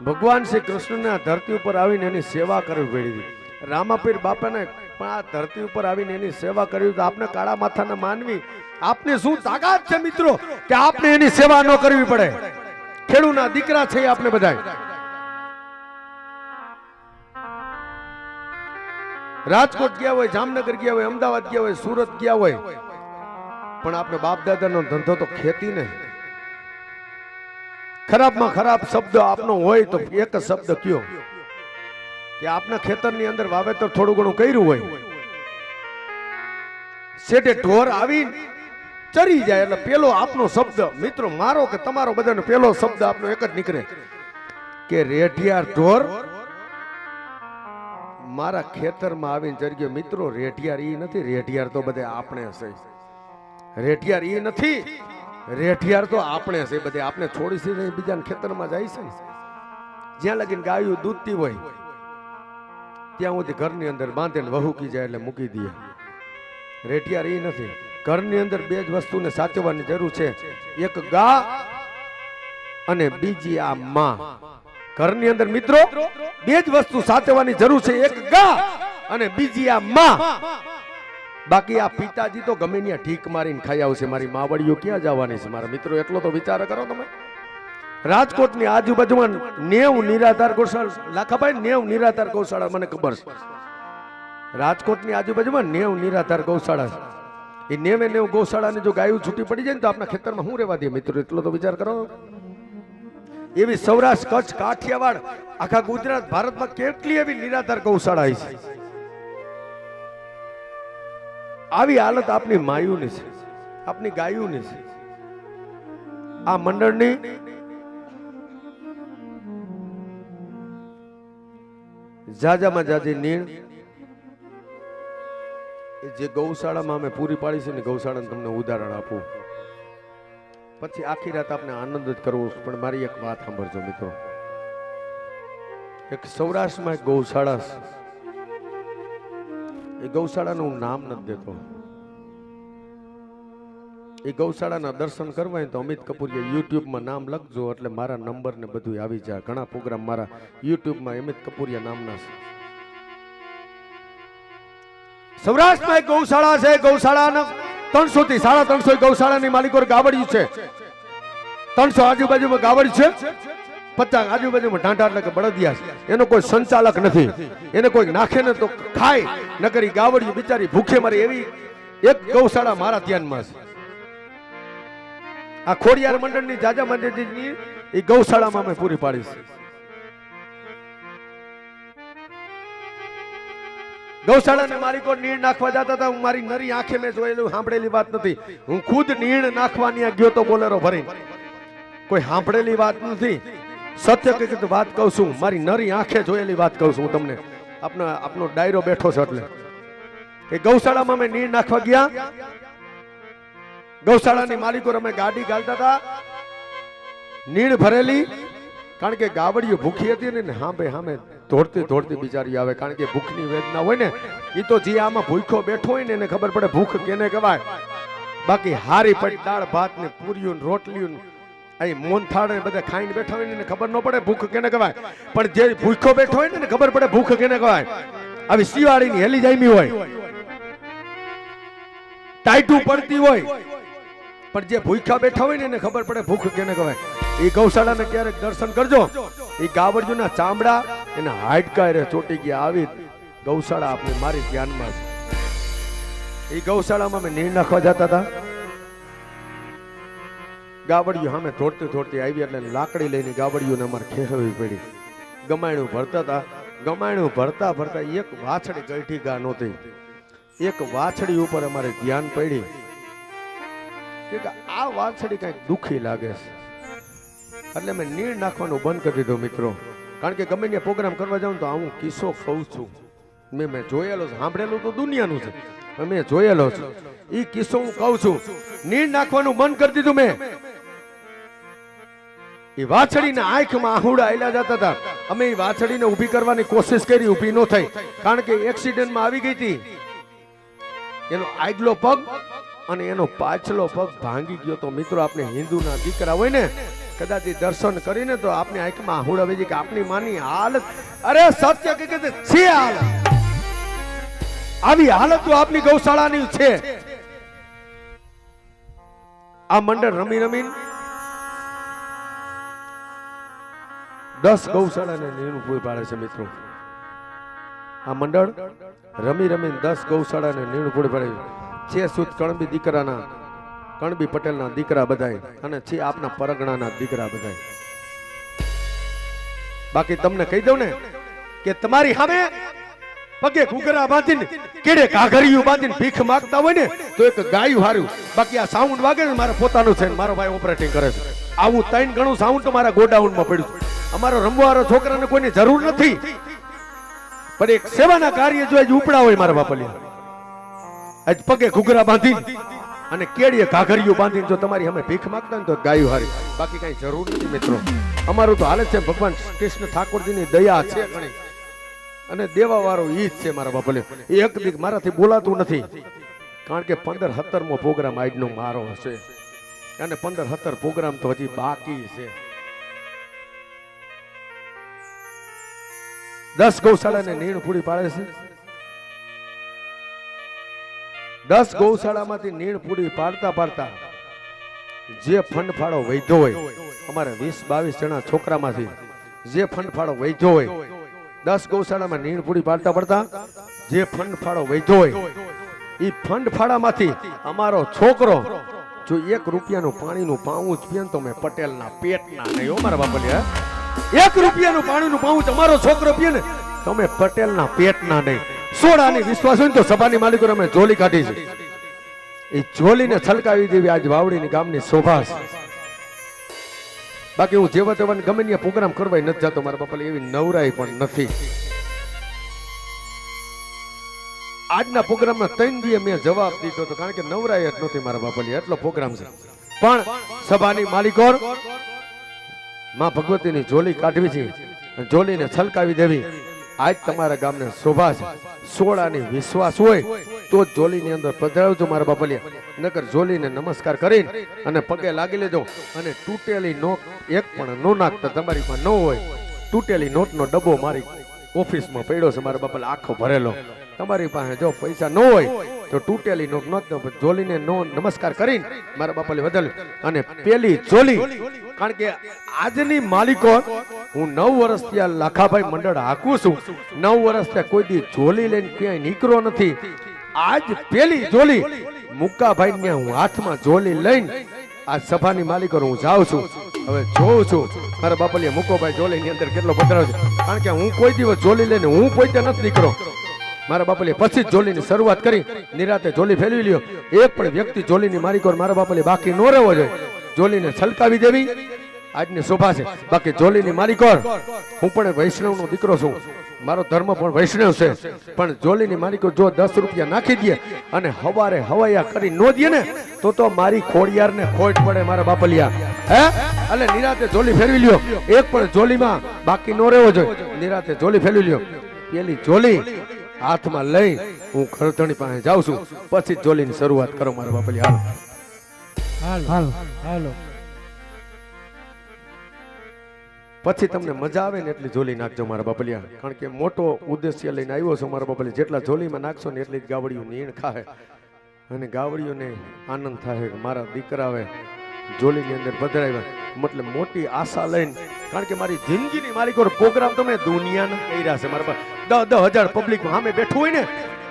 ભગવાન શ્રી કૃષ્ણને આ ધરતી ઉપર આવીને એની સેવા કરવી પડી. રામાપીર બાપાને પણ આ ધરતી ઉપર આવીને એની સેવા કરવી તો આપને કાળા માથાના માનવી આપને શું તાકાત છે મિત્રો કે આપને એની સેવા ન કરવી પડે. ખેડૂના દીકરા છે આપણે બધા. રાજકોટ ગયા હોય, જામનગર ગયા હોય, અમદાવાદ ગયા હોય, સુરત ગયા હોય, પણ આપણે બાપ દાદાનો ધંધો તો ખેતી ને. ખરાબમાં ખરાબ શબ્દ આપનો હોય તો એક જ શબ્દ કયો કે આપના ખેતરની અંદર વાવેતર થોડું ઘણું કર્યું હોય, શેઠે ઢોર આવી ચરી જાય એટલે પેલો આપનો શબ્દ, મિત્રો મારો કે તમારો બધાનો પેલો શબ્દ આપનો એક જ નીકળે કે રેઢિયાર ઢોર મારા ખેતરમાં આવીને ચરી ગયો. મિત્રો રેઢિયાર ઈ નથી, રેઢિયાર તો બધે આપણે છે. રેઢિયાર ઈ નથી, રેઢિયાર તો આપણે છે બધે. આપણે છોડી છે બીજાના ખેતરમાં જાય છે, જ્યાં લગીને ગાયું દૂધતી હોય ત્યાં સુધી ઘરની અંદર બાંધીને વહુકી જાય એટલે મૂકી દઈએ. રેઢિયાર ઈ નથી. ઘરની અંદર બે જ વસ્તુને સાચવવાની જરૂર છે, એક ગા અને બીજી આ માં. ઘરની અંદર મિત્રો બે જ વસ્તુ સાચવવાની જરૂર છે, એક ગા અને બીજી આ માં. બાકી આ પિતાજી તો ગમે ત્યાં ઠીક મારીને ખાઈ આવશે, મારી માવડીઓ ક્યાં જવાની છે મારા મિત્રો? એટલો તો વિચાર કરો તમે. રાજકોટની આજુબાજુમાં 90 નિરાધાર ગૌશાળા, લાખાભાઈ 90 નિરાધાર ગૌશાળા મને ખબર છે. રાજકોટની આજુબાજુમાં 90 નિરાધાર ગૌશાળા છે. એ 90 ગૌશાળાની જો ગાયું છૂટી પડી જાય ને તો આપણા ખેતરમાં શું રહેવા દે મિત્રો? એટલો તો વિચાર કરો. એવી સૌરાષ્ટ્ર, કચ્છ, કાઠિયાવાડ, આખા ગુજરાત, ભારતમાં કેટલી એવી નિરાધાર ગૌશાળા છે. આવી હાલત આપની માયુની છે, આપની ગાયુની છે. આ મંડળની જાજામાં જાજી નીણ જે ગૌશાળામાં અમે પૂરી પાડી છે ને, ગૌશાળાને તમને ઉદાહરણ આપું, પછી આખી રાત આપણે આનંદ જ કરવો. પણ મારી એક વાત સાંભળજો મિત્રો, એક સૌરાષ્ટ્રમાં એક ગૌશાળા છે. એ ગૌશાળાનું હું નામ નથી દેતો. એ ગૌશાળાના દર્શન કરવા તો અમિત કપૂરિયા યુટ્યુબમાં નામ લખજો એટલે મારા નંબર ને બધું આવી જાય. ઘણા પ્રોગ્રામ મારા યુટ્યુબમાં અમિત કપૂરિયા નામના છે. સૌરાષ્ટ્રમાં એક ગૌશાળા છે. ગૌશાળાના 300 થી 350 ગૌશાળાની માલિકો ગાવડિયું છે. 300 આજુબાજુમાં ગાવડિયું છે, 50 આજુબાજુમાં ઢાંઢા એટલે કે બળદિયા છે. એનો કોઈ સંચાલક નથી, એને કોઈ નાખે ને તો ખાય, નકરી ગાવડિયું બિચારી ભૂખે મારી. એવી એક ગૌશાળા મારા ધ્યાનમાં છે. આ ખોડિયાર મંડળની જાજા મંદિરની એ ગૌશાળામાં અમે પૂરી પાડી છે. ગૌશાળાના માલિકો નીણ નાખવા જતા હતા. હું મારી નરી આંખે મેં જોયેલું, સાંભળેલી વાત નથી. હું ખુદ નીણ નાખવાની ગયો તો બોલેરો ભરીને, કોઈ સાંભળેલી વાત નથી. સત્ય કે વાત કહું છું, મારી નરી આંખે જોયેલી વાત કહું છું હું તમને. આપનો ડાયરો બેઠો છે એટલે એ ગૌશાળામાં અમે નીણ નાખવા ગયા. ગૌશાળાની માલિકો અમે ગાડી ગાલતા હતા, નીણ ભરેલી. કારણ કે ગાવડીઓ ભૂખી હતી ને, હાંભે હામે દોડતી દોડતી બિચારી આવે. કારણ કે ભૂખની વેદના હોય ને, એ તો જે આમાં ભૂખ્યો બેઠો હોય ને એને ખબર પડે ભૂખ કેને કહેવાય. બાકી હારી પડી દાળ ભાત ને પૂરીયું રોટલીયું અહીં મોનથાળ ને બધા ખાઈને બેઠા હોય ને એને ખબર ન પડે ભૂખ કેને કહેવાય. પણ જે ભૂખ્યો બેઠો હોય ને એને ખબર પડે ભૂખ કેને કહેવાય. આવી શિયાળીની હેલી જામી હોય, ટાઈટું પડતી હોય, પણ જે ભૂખ્યા બેઠા હોય ને એને ખબર પડે ભૂખ કેને કહેવાય. એ ગૌશાળાને ક્યારેક દર્શન કરજો. એ ગાવડિયુંના ચામડા એના હાડકા રે ચોટી ગયા. આવી ગૌશાળા આપણે મારી ધ્યાનમાં છે. એ ગૌશાળામાં અમે નીણ નાખવા જતા હતા. ગાવડિયું સામે દોડતી દોડતી આવી એટલે લાકડી લઈને ગાવડિયુંને અમારે ખેહવી પડી. ગમાયણું ભરતા હતા. ગમાયણું ભરતા ભરતા એક વાછડી ગઈઠી ગા નહોતી. એક વાછડી ઉપર અમારે ધ્યાન પડી કે આ વાછડી કઈક દુખી લાગે છે. એટલે મેં નીણ નાખવાનું બંધ કરી દીધું મિત્રો. કારણ કે ગમે ત્યાં પ્રોગ્રામ કરવા જાઉં તો હું કિસ્સો કહું છું. મેં જોયેલો છે, સાંભળેલું તો દુનિયાનું છે, મેં જોયેલો છે. એ કિસ્સો હું કહું છું. નીણ નાખવાનું બંધ કરી દીધું મેં. એ વાછડીના આંખમાં આહુડા આયલા જતા હતા. અમે એ વાછડીને ઊભી કરવાની કોશિશ કરી, ઊભી ન થઈ. કારણ કે એક્સિડન્ટમાં આવી ગઈ હતી. એનો આગલો પગ અને એનો પાછલો પગ ભાંગી ગયો. તો મિત્રો આપણે હિન્દુના દીકરા હોય ને, કદાચ દર્શન કરીને તો આપની આંખમાં આહુડા વેજી કે આપની માની હાલત, અરે સત્ય કે છે હાલત. આવી હાલત તો આપની ગૌશાળાની છે. આ મંડળ રમી રમીને 10 ગૌશાળાને નીણ પૂરી પાડે છે મિત્રો. આ મંડળ રમી રમીને 10 ગૌશાળાને નીણ પૂરી પાડી છે. સુત કણબી દીકરાના કણબી પટેલના દીકરા બધાય અને છે આપના પરગણાના દીકરા બધાય. બાકી તમને કહી દઉં ને કે તમારી સામે પગે ઘૂઘરા બાંધીને કેડે કાઘરિયું બાંધીને ભીખ માંગતા હોય ને તો એક ગાયું હાર્યું. બાકી આ સાઉન્ડ વાગે ને મારા પોતાનું છે ને મારો ભાઈ ઓપરેટિંગ કરે છે. આવું 3 ગણું સાઉન્ડ તો મારા ગોડાઉનમાં પડ્યું છે. અમારો રમવાવાળો છોકરાને કોઈની જરૂર નથી, પણ એક સેવાના કાર્ય જો આજ ઉપડા હોય મારા બાપલિયા, આજ પગે ઘૂઘરા બાંધીને અને કેડીએ ઘાઘરિયું બાંધીને જો તમારી અમે ભીખ માંગતા ને તો ગાયું હારી. બાકી કઈ જરૂર નથી મિત્રો. અમારું તો હાલત છે ભગવાન કૃષ્ણ ઠાકોરજીની દયા છે ઘણી અને દેવા વાળો ઈ જ છે મારા બાપલે. એક દીક મારાથી બોલાતું નથી કારણ કે 15-17મો પ્રોગ્રામ આજનો મારો હશે અને 15-17 પ્રોગ્રામ તો હજી બાકી છે. 10 ગૌશાળાને નીણ પૂરી પાડે છે. 10 ગૌશાળામાંથી નીણ પૂરી પાડતા પાડતા જે ફંડ ફાળો વૈધો હોય અમારે 20-22 જણા છોકરામાંથી જે ફંડ ફાળો વૈધો હોય 10 ગૌશાળામાં નીણ પૂરી પાડતા પડતા જે ફંડ ફાળો વૈધો હોય એ ફંડ ફાળામાંથી અમારો છોકરો જો 1 રૂપિયાનું પાણીનું પાઉચ પીએ તો મેં પટેલના પેટના નહીં હો મારા બાપલિયા. 1 રૂપિયાનું પાણીનું પાઉચ અમારો છોકરો પીએ ને તો અમે પટેલના પેટના નહીં. સોડાની વિશ્વાસ હોય ને તો સભાની માલિકો અમે જોલી કાઢી છે. એ જોલીને છલકાવી દેવી આજ વાવડીની ગામની શોભા છે. બાકી હું જેવા તેવા ગમે ત્યાં પ્રોગ્રામ કરવા નથી જતો મારા બાપા, એવી નવરાઈ પણ નથી. આજના પ્રોગ્રામમાં 3 દિવસ મેં જવાબ દીધો હતો કારણ કે નવરાઈ જ નહોતી મારા બાપા, એટલો પ્રોગ્રામ છે. પણ સભાની માલિકો માં ભગવતીની જોલી કાઢવી છે, જોલીને છલકાવી દેવી આજ તમારા ગામને શોભા છે. સોળાની વિશ્વાસ હોય તો જ જોલીની અંદર પધરાવજો મારા બાપલિયા, નકર જોલીને નમસ્કાર કરીને અને પગે લાગી લેજો. અને તૂટેલી નોટ એક પણ નો નાખતા, તમારી પાસે ન હોય તૂટેલી નોટનો ડબ્બો મારી ઓફિસમાં પડ્યો છે મારા બાપા, આખો ભરેલો. તમારી પાસે જો પૈસા ન હોય તો તૂટેલી નોટ નોટ જોલીને નો નમસ્કાર કરીને મારા બાપાને બદલ. અને પેલી જોલી કારણ કે આજની માલિકો હું 9 વર્ષથી આ લાખાભાઈ મંડળ હાકું છું. 9 વર્ષથી કોઈ દી જોલી લઈને ક્યાંય નીકળ્યો નથી. આજ પેલી જોલી મુક્કાભાઈ ને હું હાથમાં જોલી લઈને આ સભાની માલિકો હું જાઉં છું. હવે જોઉં છું મારા બાપલિયા મુકોભાઈ જોલી ની અંદર કેટલો પધરાવ છે, કારણ કે હું કોઈ દિવસ જોલી લઈને હું પોતે નથી નીકળ્યો મારા બાપલે. પછી જ જોલીની શરૂઆત કરી, નિરાતે જોલી ફેરવી લ્યો. એક પણ વ્યક્તિ જોલીની માલિકો મારા બાપલે બાકી ન રહેવો જોઈએ. જોલીને છલકાવી દેવી આજની શોભા છે. બાકી જોલીની માલિકો હું પણ વૈષ્ણવનો દીકરો છું, મારો ધર્મ પણ વૈષ્ણવ છે. પણ જોલીની માલિકો જો 10 રૂપિયા નાખી દે અને હવારે હવાયા કરી નો દે ને તો મારી ખોડિયારને ખોટ પડે મારા બાપલિયા. હે એટલે નિરાતે જોલી ફેરવી લ્યો. એક પણ જોલીમાં બાકી ન રહેવો જોઈએ. નિરાતે જોલી ફેરવી લ્યો. પેલી જોલી હાથમાં લઈ હું ખરધણી પાસે જાઉં છું. પછી જોલીની શરૂઆત કરો મારા બાપલી. હાલો હાલો પછી તમને મજા આવે ને એટલી જોલી નાખજો મારા બાપલિયા, કારણ કે મોટો ઉદ્દેશ્ય લઈને આવ્યો છું મારા બાપલી. જેટલા જોલીમાં નાખશો ને એટલી જ ગાવડીઓ નીણ ખાય અને ગાવડીઓને આનંદ થાય કે મારા દીકરાએ જોલીની અંદર પધરાવ્યા. મતલબ મોટી આશા લઈને, કારણ કે મારી જિંદગીની માલિકો પ્રોગ્રામ તો મેં દુનિયાના કર્યા છે મારા 10,000 પબ્લિક સામે બેઠું હોય ને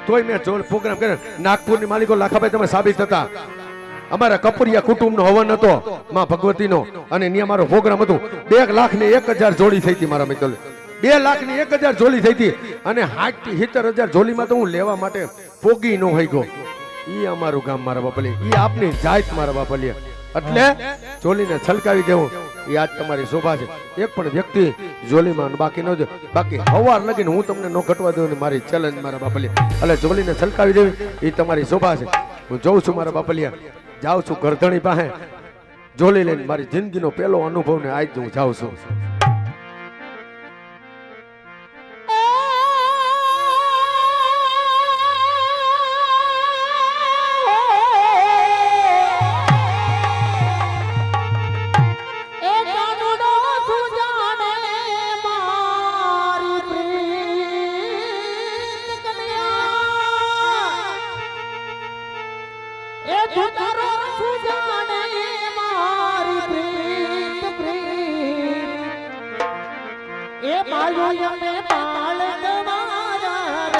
તોય મેં પ્રોગ્રામ કર્યા. નાગપુરની માલિકો લાખાભાઈ તમે સાબિત હતા. અમારા કપુરિયા કુટુંબનો હવન હતો માં ભગવતીનો અને ત્યાં મારો પ્રોગ્રામ હતું. 2,01,000 જોડી થઈ હતી મારા મિત્રો. 2,01,000 જોડી થઈ હતી અને 60,70,000 જોલીમાં તો હું લેવા માટે પોગી ન હોય ગયો. ઈ અમારું ગામ મારા બાપલી, ઈ આપની જાત મારા બાપલી. એટલે જોલીને છલકાવી દેવું એ આજ તમારી શોભા છે. એક પણ વ્યક્તિ જોલીમાં બાકી ન જો, બાકી હવાર લગીને હું તમને ન ઘટવા દઉં ને મારી ચેલેન્જ મારા બાપલી. એટલે જોલીને છલકાવી દેવી એ તમારી શોભા છે. હું જોઉં છું મારા બાપલિયા, જાઉં છું ગરધણી પાસે જોલી લઈને. મારી જિંદગીનો પહેલો અનુભવ ને આજ હું જાઉં છું. એ બાળો યમે બાળ તમારા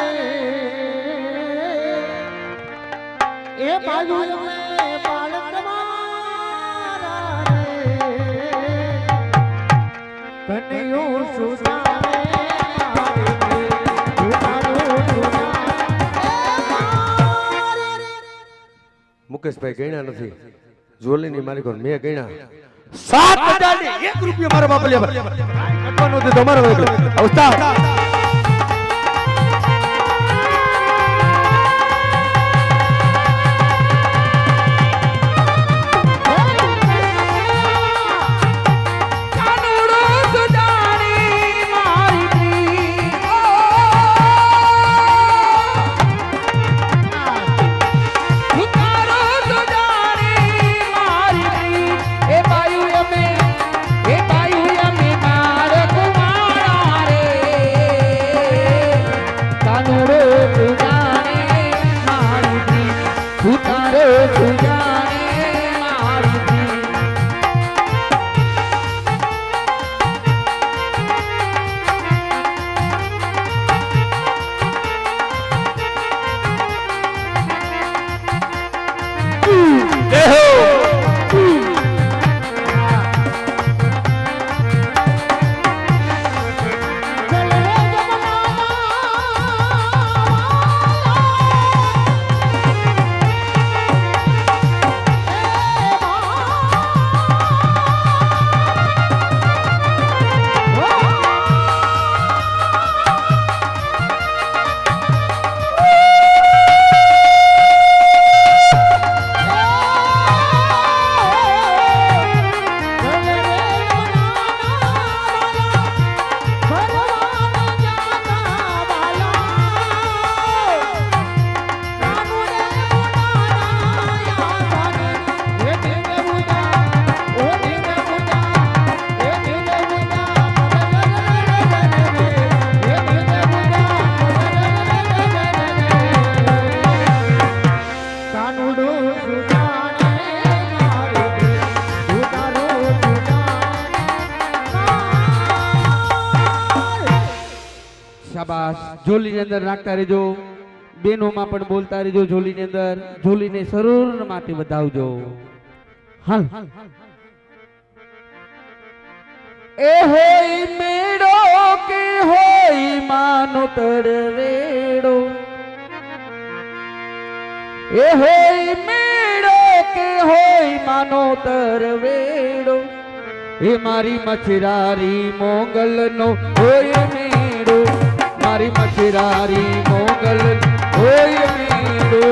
મુકેશભાઈ ગણ્યા નથી જોલીની માલિકો મેં ગણ્યા 7,000 રૂપિયા મારા બાપ લે કટવાનો તો તમારો અવસ્થા શાબાશ ઝોલીની અંદર રાખતા રહેજો બેનોમાં પણ બોલતા રહેજો ઝોલીની અંદર ઝોલીને સરૂર માટે વધાવજો હાલ એ હોય મેળો કે હોય માનો તરવેડો એ હોય મેળો કે હોય માનો તરવેડો એ મારી મછરારી મોગલનો હોય મેળો મારી મછરારી મોગલ હોય મેળો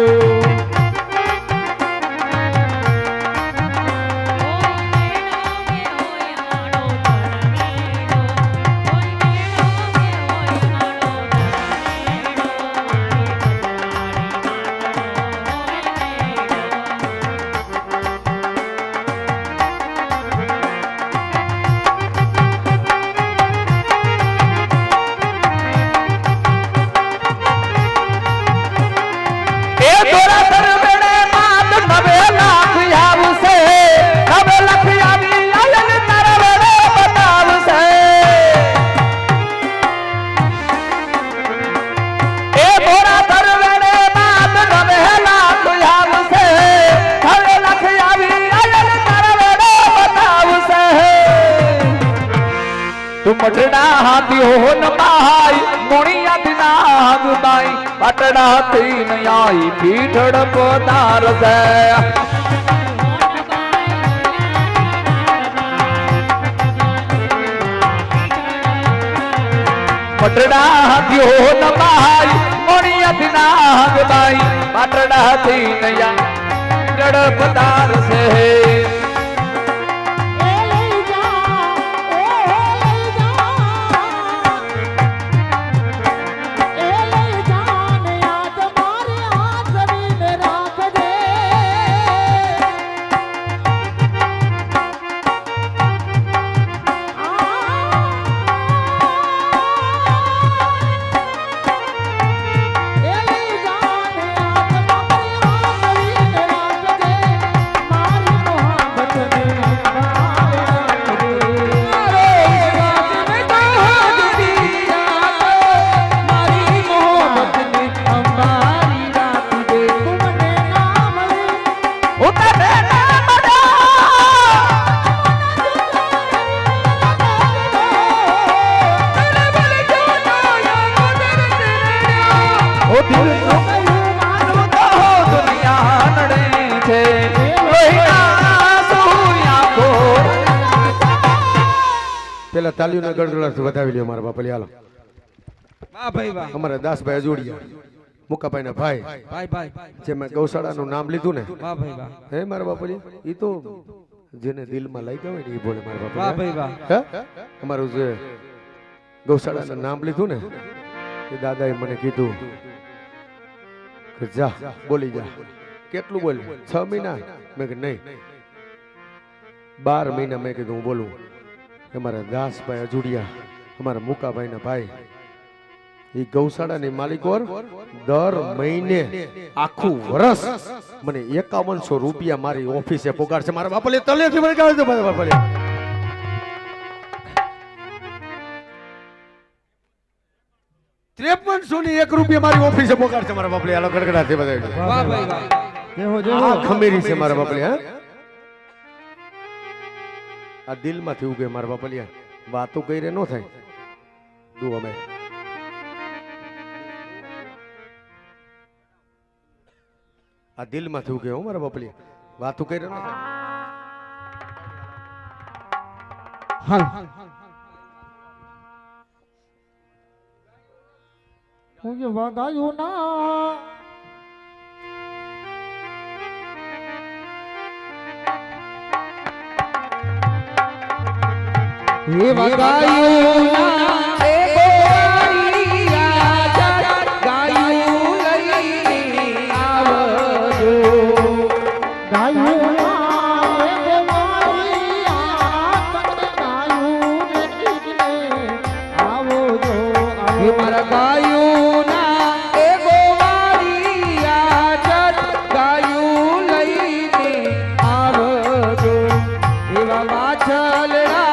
मटड़ा हाथी हो न बाई मुड़िया दिना बाई मटड़ा हाथी न आई पीठड़ पदार से मटड़ा हाथी हो न बाई मुड़िया दिना बाई मटड़ा हाथी न आई पीठड़ पदार से પેલા તાલીઓના ગડગડાટ વધાવી લ્યો મારા બાપલી હાલો વાહ ભાઈ વાહ અમારા દાસભાઈ અજોડિયા મુકાભાઈ ના ભાઈ ભાઈ ભાઈ જે મેં ગૌશાળાનું નામ લીધું ને વાહ ભાઈ વાહ હે મારા બાપલી ઈ તો જેને દિલમાં લાગ્યા હોય ને એ બોલે મારા વાહ બાપલી ભાઈ વાહ હે અમારું જે ગૌશાળાનું નામ લીધું ને એ દાદાએ મને કીધું કે જા બોલી જા કેટલું બોલ 6 મહિના મેં કીધું નહીં 12 મહિના મેં કીધું હું બોલું અમારા દાસભાઈ અજુડિયા અમારા મુકાભાઈ ના ભાઈ એ ગૌશાળાની માલિકોર દર મહિને આખું વર્ષ મને 5100 રૂપિયા મારી ઓફિસે પગાર છે મારા બાપલે તલેથી મને કહે છે મારા બાપલે 5300 ની 1 રૂપિયા મારી ઓફિસે પગાર છે મારા બાપલે હાલો ગડગડાથી બધા વાહ ભાઈ વાહ જેહો આ જેહો ખમીરી છે મારા બાપલે હા આ દિલમાંથી ઉગે મારા બાપલિયા વાતો કઈ નો થાય દુ અમે આ દિલમાંથી ઉગે હો મારા બાપલિયા વાતો કઈ નો થાય હાલ હું જે વગાયું ના હે વગાયું ના એ ગોવાળિયા જટ ગાયું લઈને આવજો ગાયું ના એ ગોવાળિયા તમને ગાયું ને કીધને આવો જો હે મારા ગાયું ના એ ગોવાળિયા જટ ગાયું લઈને આવજો એવા વાછલડા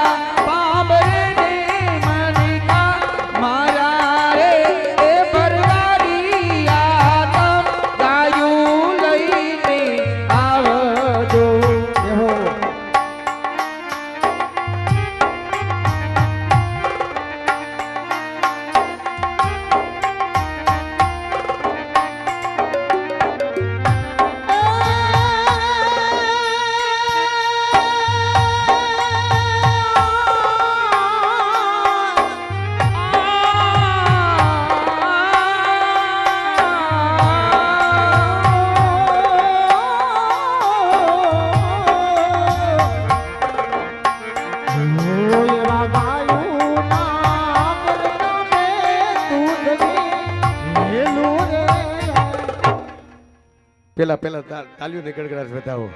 પેલા પેલા તાલીઓ ને ગડગડાટ બતાવો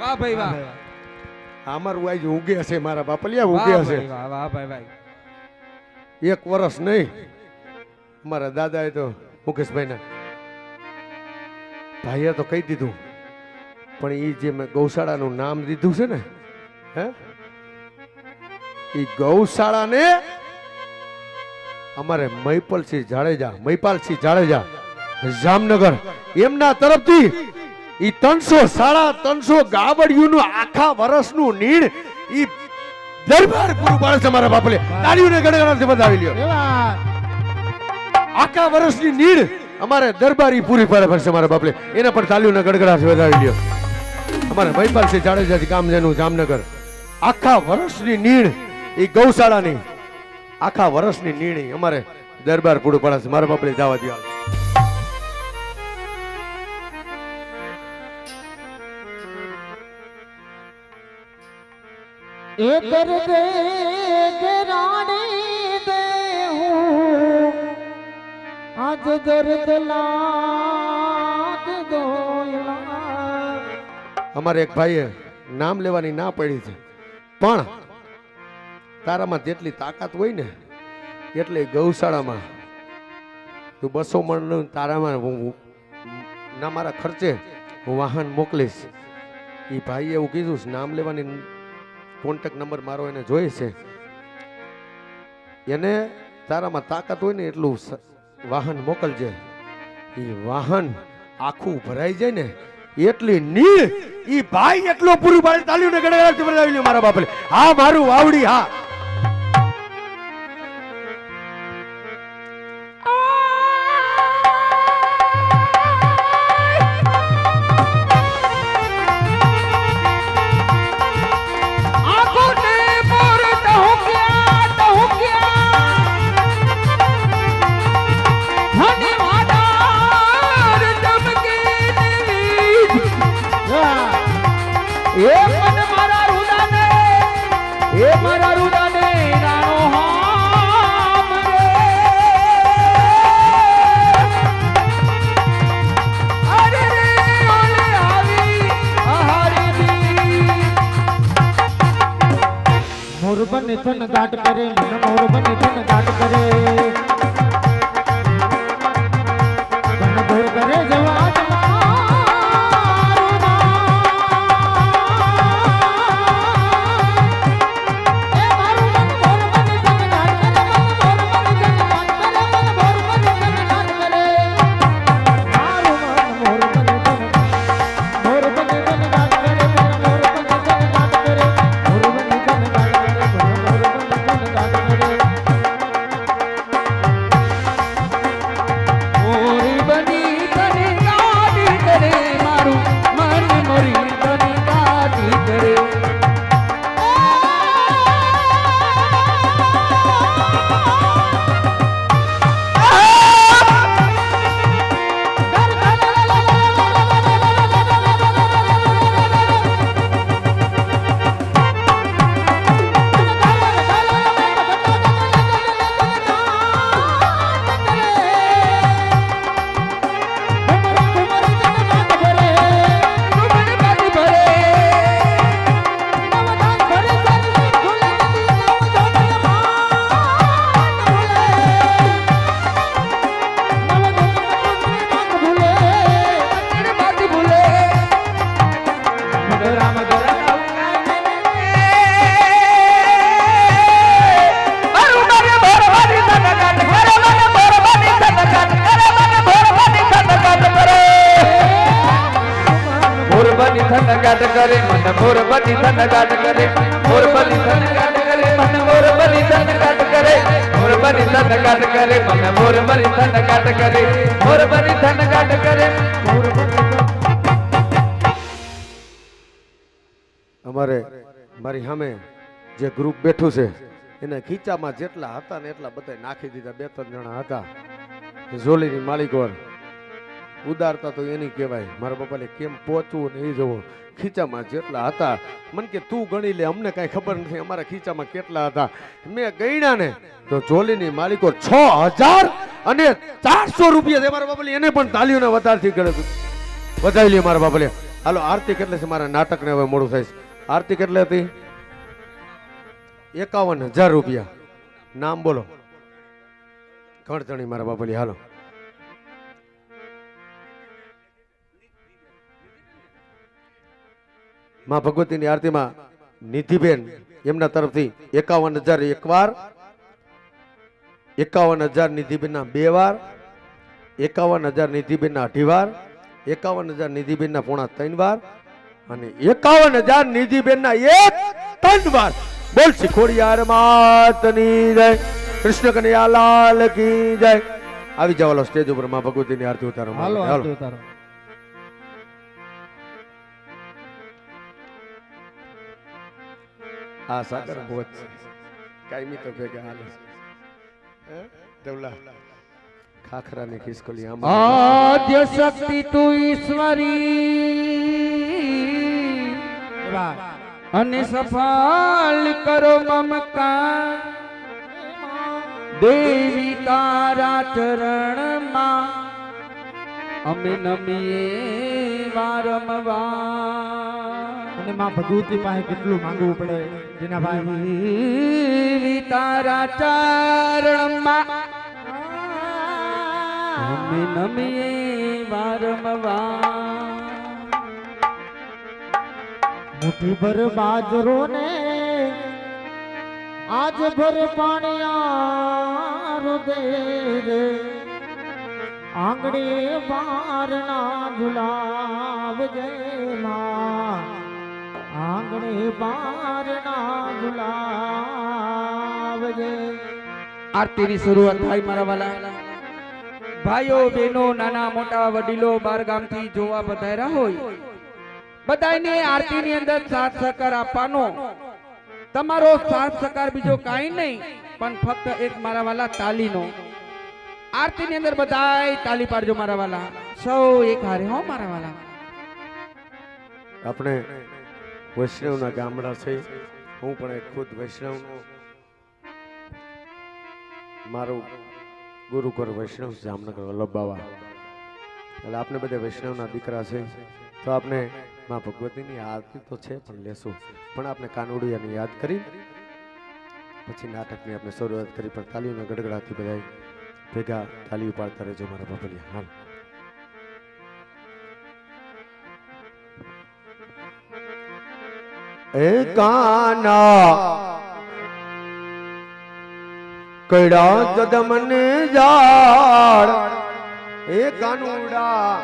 વાહ ભાઈ વાહ અમારું આજ ઉગે હશે મારા બાપલિયા વાહ ઉગે હશે ભાઈ વાહ વાહ ભાઈ ભાઈ 1 વર્ષ નહીં મારા દાદાએ તો મુકેશભાઈ ના ભાઈએ તો કહી દીધું પણ એ જે મેં ગૌશાળાનું નામ દીધું છે ને હે એ ગૌશાળાને અમારે મહિપાલસિંહ જાડેજા જામનગર એમના તરફથી ઈ 300 ગાબડિયુંનું આખા વર્ષનું નીણ ઈ દરબાર પૂરું પાડે છે મારા બાપલે તાળીઓને ગડગડાટથી વધાવી લ્યો એવા આખા વર્ષની નીણ અમારે દરબારી પૂરી પાડે છે મારા બાપલે એના પર તાળીઓને ગડગડાટથી વધાવી લ્યો અમારે મહિપાલસિંહ જાડેજા ગામ જેનું જામનગર આખા વર્ષની નીણ ઈ ગૌશાળાની આખા વર્ષની નીણ અમારે દરબાર પૂરું પાડે છે મારા બાપલે જવા દો એ દર્દ રાણી દે હું આજ દર્દ લાગ દોયલા અમારે એક ભાઈએ નામ લેવાની ના પડી છે પણ તારામાં જેટલી તાકાત હોય ને એટલે ગૌશાળામાં તું 200 મણ તારામાં હું ના મારા ખર્ચે હું વાહન મોકલીશ એ ભાઈએ એવું કીધું છે નામ લેવાની કોન્ટેક્ટ નંબર મારો એને જોઈએ છે એને તારામાં તાકાત હોય ને એટલું વાહન મોકલજે એ વાહન આખું ભરાઈ જાય ને એટલી નીળ ઈ ભાઈ એટલો પૂરું પાડે તાલીઓને ગડગડાટ બનાવી લ્યો મારા બાપલે હા મારું વાવડી હા આંખોને મોર ઢોક્યા મોર બની તન ગાટ કરે મન મોર બની તન ગાટ કરે તન ભોર કરે જવાજ મોરી બની તને ગાડી કરે મારું મન મોરી તને ગાડી કરે ગાટ કરે મન મોર બની ધન ગાટ કરે મોર બની ધન ગાટ કરે મન મોર બની ધન ગાટ કરે મોર બની ધન ગાટ કરે મન મોર બની ધન ગાટ કરે મોર બની ધન ગાટ કરે અમારે મારી સામે જે ગ્રુપ બેઠું છે એને ખીચામાં જેટલા હતા ને એટલા બધા નાખી દીધા. 2-3 જણા હતા ઝોલીની માલિકોર ઉદારતા તો એની કહેવાય. મારા બાપાને કેમ પહોંચવું ને એ જવું. ખીચામાં જેટલા હતા મને કે તું ગણી લે, અમને કાંઈ ખબર નથી અમારા ખીચામાં કેટલા હતા. મેં ગણ્યા ને તો ઝોલીની માલિકો 6400 રૂપિયા છે. મારા બાપાને એને પણ તાલીઓના વધારથી વધાવી લે મારા બાપાને. હાલો આરતી કેટલે છે મારા નાટકને હવે મોડું થાય છે. આરતી કેટલી હતી? 51,000 રૂપિયા. નામ બોલો ગણતણી મારા બાપાલી. હાલો માં ભગવતીની આરતીમાં નિધિબેન એમના તરફથી 51,000 એકવાર, 51,000 નિધિબેનના 2 વાર, 51,000 નિધિબેનના 2.5 વાર, 51,000 નિધિબેનના 3.5 વાર અને 51,000 નિધિબેનના 3 વાર. બોલ શિખોડિયાર માતની જય, કૃષ્ણ કનૈયા લાલ કી જય. આવી જાવ સ્ટેજ ઉપર માં ભગવતીની આરતી ઉતારો. હાલો આરતી ઉતારો. આ સાગર ભોજ કાયમી તો ભેગા હાલે છે. દેવલા ખાખરાની ખિસકોલી આમ આદ્ય શક્તિ તું ઈશ્વરી અને સફળ કરો મમતા દેવી તારા ચરણમાં અમે નમીએ વારંવાર. અને માં ભગવતી પાસે કેટલું માંગવું પડે જેના ભાઈ દેવી તારા ચરણમાં અમે નમીએ વારંવાર. મુઠ્ઠી ભર બાજરો ને આજ ભર પાણિયારો દે રે આંગણી બારના ગુલાબજે માં, આંગણી બારના ગુલાબજે. આરતીની શરૂઆત થાય મારા વાલા. ભાઈઓ બહેનો નાના મોટા વડીલો બાર ગામથી જોવા પધાર્યા હોય બધાને આરતીની અંદર સાથ સહકાર આપવાનો. તમારો સાથ સહકાર બીજો કાંઈ નહીં પણ ફક્ત એક મારા વાલા તાલીનો. આરતીની અંદર બધાય તાલી પાડજો મારા વાલા. સૌ એક હારે હો મારા વાલા. આપણે વૈષ્ણવના ગામડા છે. હું પણ એક ખુદ વૈષ્ણવનો મારું ગુરુકુળ વૈષ્ણવ જામનગર વલ્લભ બાવા. એટલે આપણે બધા વૈષ્ણવના દીકરા છે તો આપણે માં ભગવતીની આરતી તો છે પણ લેશું, પણ આપણે કાનુડિયાને યાદ કરી પછી નાટકની આપણે શરૂઆત કરી પણ તાલીઓના ગડગડાથી બધાય ભેગા તાલીઓ પાડતા રહેજો મારા બાપલિયા. હાલ એ કાના કડા જદમને જાળ એ કાનુડા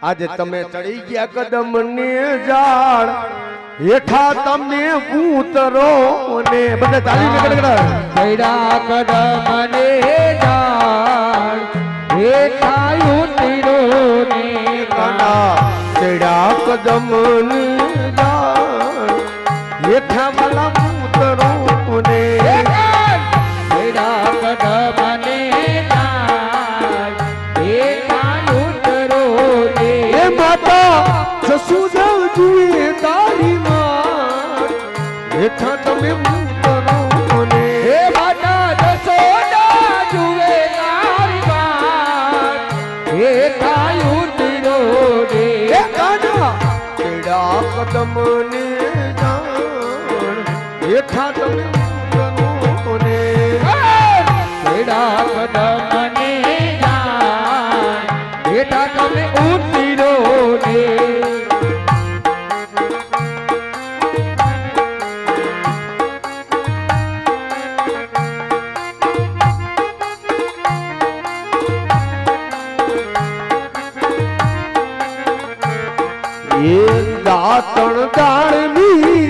આજે તમે ચડી ગયા કદમને જાળ હેઠા તમે ઉતરો ને બધા તાલી ગડગડા ચડા કદમને જાળ હેઠા ઉતરો ને કાના ચડા કદમને જાળ હેઠા મલા ઉતરો ને ચડા કદમને જાળ હેઠા ઉતરો ને એ માતા જસુદા જુએ તારી માં હેઠા તમે ઉતરો ને હે માતા જસોદા જુએ તારી વાત હેઠા ઉતરો ને એ કાના ચડા કદમને જાણ હેઠા તમે ઉતરો ને ચડા કદમને જાણ હેઠા તમે ઉતરો ને એ દાતણ દાળની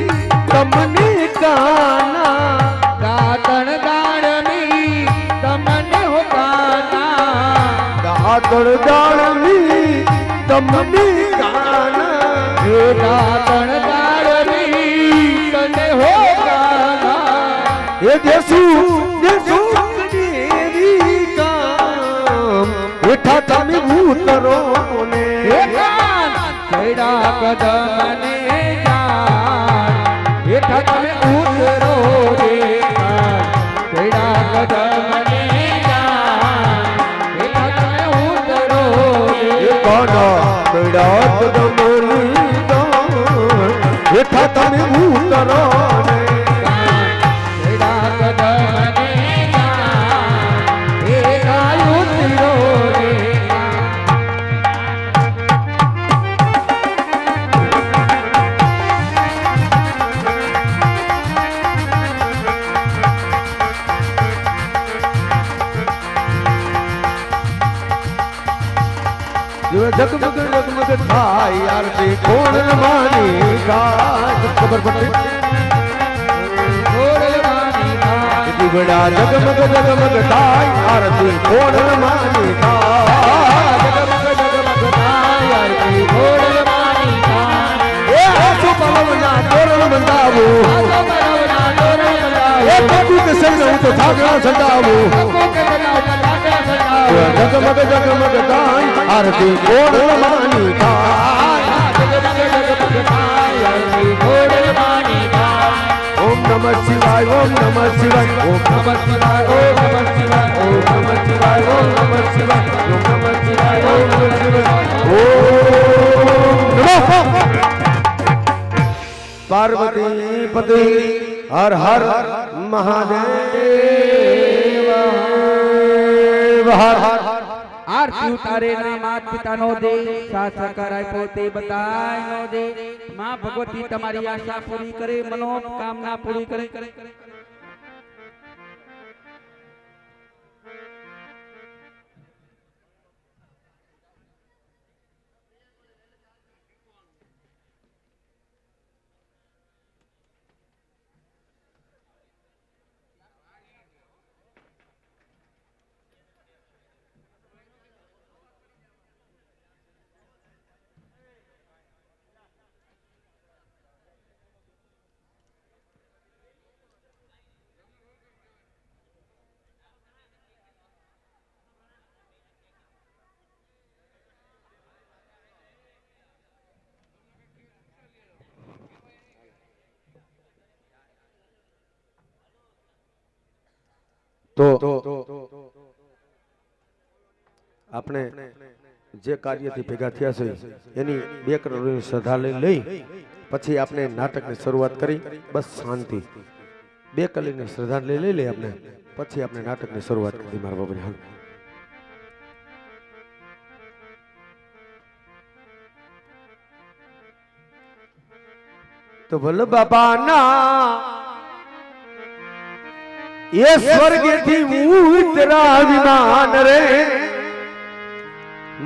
તમને કાના દાતણ દાળની તમને હોતાના દાતણ દાળની તમને કાના હે દાતણ દાળની તને હોતાના એ દેસુ દેસુ કનેરી કામ હેઠા તમે ઉતરો ને હે કાન ચડા કદમને જાણ હેઠા તમે ઉતરો રે કાન ચડા કદમને જાણ હેઠા તમે ઉતરો એ રે કાના કડા કદમની જાણ હેઠા તમે ઉતરો ને ચડા કદમને જાણ હેઠા ઉતરો રે જગમગ જગમગ થાય આરતી કોણ માની ગાય ખબર પડતી ઓરલવાની થાય દીવડા જગમગ જગમગ થાય આરતી કોણ માની ગાય જગમગ જગમગ થાય આરતી ઓરલવાની થાય એ આસુ પવનના તોરણ બંધાવું આસો પરવના તોરણ બંધાવો એ બાપુ કે સંગ હું તો ઠાકરા સંડાવું સકો કે બનાવતા ઠાકરા સંડાવો જગમગ જગમગ થાય આરતી કોણ માની ગાય જગમગ જગમગ થાય આરતી ઓરલવાની થાય ઓમ નમઃ શિવાય ઓમ નમઃ શિવાય ઓમ નમઃ શિવાય ઓમ નમઃ શિવાય ઓમ નમઃ શિવાય ઓમ નમઃ શિવાય ઓમ નમઃ શિવાય ઓમ નમઃ શિવાય ઓમ નમઃ પાર્વતી પતિ હર હર મહાદેવ હર હર આરતી ઉતારે ના માત પિતાનો દે સાથ સહકાર આપ્યો તે બધાય નો દે માં ભગવતી તમારી આશા પૂરી કરે મનોકામના પૂરી કરે તો આપણે જે કાર્યથી ભેગા થયા છે એની 2 કરોડની શ્રદ્ધા લઈ પછી આપણે નાટકની શરૂઆત કરી. બસ શાંતિ. બે કલીની શ્રદ્ધાંજલિ લઈ લે આપણે, પછી આપણે નાટકની શરૂઆત કરી મારા બાપુની. હાલ તો ભલે બાપાના એ સ્વર્ગેથી ઉતરા વિમાન રે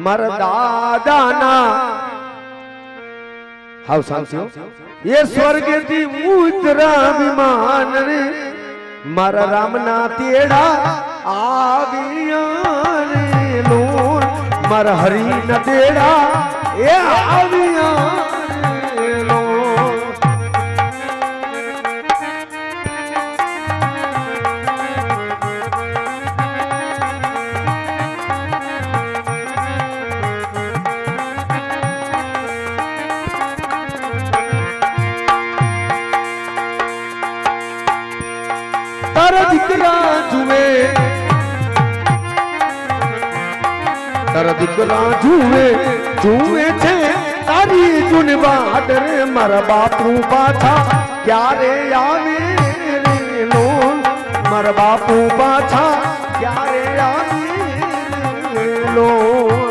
મારા દાદાના હાવ સાંભળ્યો એ સ્વર્ગેથી ઉતરા વિમાન રે મારા રામના તેડા આવ્યા રે લોન મારા હરિના તેડા એ આવ્યા રે લોન. તારા દીકરા જુએ છે તારી જૂન વાટ રે મારા બાપુ પાછા ક્યારે આવે રે લોન મારા બાપુ પાછા ક્યારે આવે રે લોન.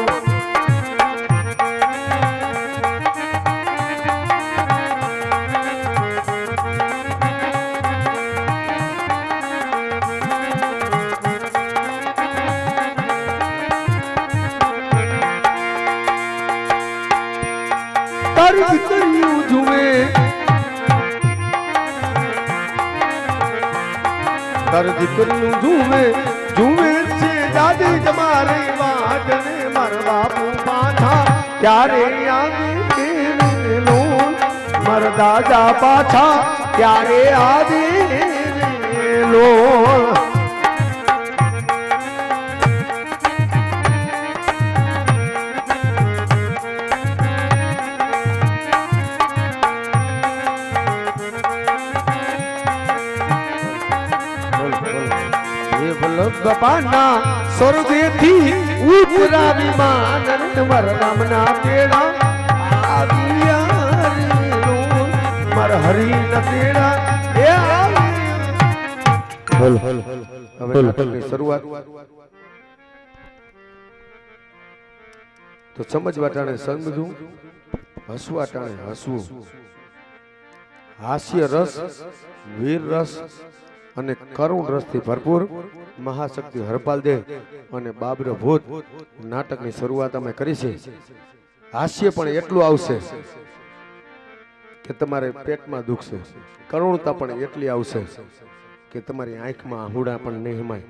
તારી દીકરીઓ જુએ છે દાદી તમારી વાટ ને મારા બાપુ પાછા ક્યારે આવે રે લોન મારા દાદા પાછા ક્યારે આવે રે લોન. બાપાના સ્વર્ગેથી ઉતરા વિમાન મારા નામના તેડા આવ્યા રે લોન મારા હરિના તેડા એ આવ્યા. હવે નાટકની શરૂઆત તો સમજવા ટાણે સમજવું, હસવા ટાણે હસવું. હાસ્ય રસ, વીર રસ અને કરુણ રસથી ભરપૂર મહાશક્તિ હરપાલ દે અને બાબર ભૂત નાટકની શરૂઆત અમે કરી છે. હાસ્ય પણ એટલું આવશે કે તમારે પેટમાં દુખશે, કરુણતા પણ એટલી આવશે કે તમારી આંખમાં આહુડા પણ નહીં હમાય,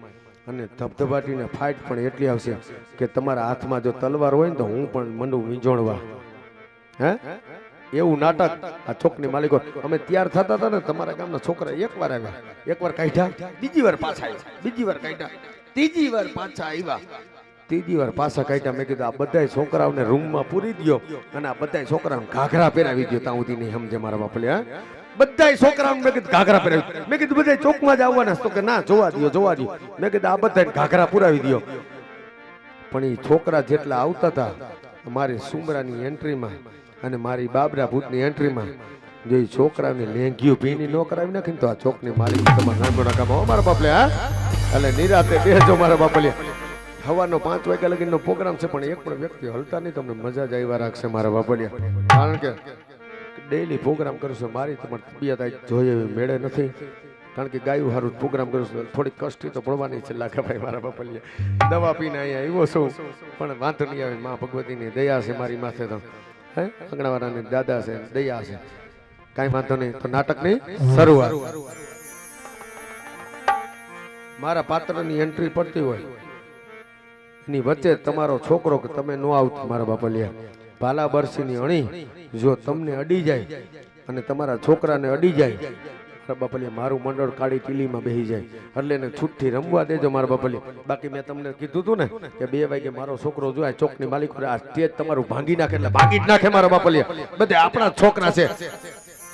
અને ધબધબાટીને ફાઇટ પણ એટલી આવશે કે તમારા હાથમાં જો તલવાર હોય ને તો હું પણ મંડું વીંજોણવા. હે એવું નાટક આ ચોકની માલિકો અમે તૈયાર થતા હતા ને, તમારા ગામના છોકરા એકવાર આવ્યા, એકવાર કાઢ્યા, બીજી વાર પાછા આવ્યા, બીજી વાર કાઢ્યા, ત્રીજી વાર પાછા આવ્યા, ત્રીજી વાર પાછા કાઢ્યા. મેં કીધું આ બધા છોકરાઓને રૂમમાં પૂરી દો અને આ બધા છોકરાઓને ઘાઘરા પહેરાવી દો. ત્યાં સુધી નહીં સમજે મારા બાપલે. બધા છોકરાઓને મેં કીધું ઘાઘરા પહેરાવી. મેં કીધું બધા ચોકમાં જ આવવાના તો કે ના જોવા દો, જોવા દો. મેં કીધું આ બધાને ઘાઘરા પુરાવી દો. પણ એ છોકરા જેટલા આવતા હતા મારી સુમરાની એન્ટ્રીમાં અને મારી બાબરા ભૂતની એન્ટ્રીમાં, જો એ છોકરાની લેંઘીઓ ભીની ન કરાવી નાખીને તો આ ચોકની માલિક તમારા નાનપણા કામ મારા બાપલે. હા એટલે નિરાતે બેસજો મારા બાપલે. સવારનો 5 વાગ્યા લગીનો પ્રોગ્રામ છે, પણ એક પણ વ્યક્તિ હલતા નહીં, તમને મજા જ આવ્યા રાખશે મારા બાપલિયા. કારણ કે ડેઈલી પ્રોગ્રામ કરું છું, મારી તમારી તબિયત જોઈએ એવી મેળે નથી. કારણ કે ગાયું સારું પ્રોગ્રામ કરું છું, થોડી કષ્ટી તો પડવાની છે લાગે ભાઈ મારા બાપલિયા. દવા પીને અહીંયા આવ્યો છું, પણ વાંધો નહીં આવે. મા ભગવતીની દયા છે મારી માથે, તો હે આંગણાવાળાની દાદા છે, દયા છે, કાંઈ વાંધો નહીં. તો નાટકની શરૂઆત. મારા પાત્રની એન્ટ્રી પડતી હોય એની વચ્ચે તમારો છોકરો કે તમે નો આવતો મારા બાપલિયા, ભાલા બરસીની અણી જો તમને અડી જાય અને તમારા છોકરાને અડી જાય મારા બાપલિયા, મારું મંડળ કાળી ટીલીમાં બેસી જાય એટલે એને છૂટથી રમવા દેજો મારા બાપલિયા. બાકી મેં તમને કીધું હતું ને કે 2 વાગે મારો છોકરો જોયા ચોકની માલિક આ સ્ટેજ તમારું ભાંગી નાખે એટલે ભાંગી જ નાખે મારા બાપલિયા. બધા આપણા છોકરા છે,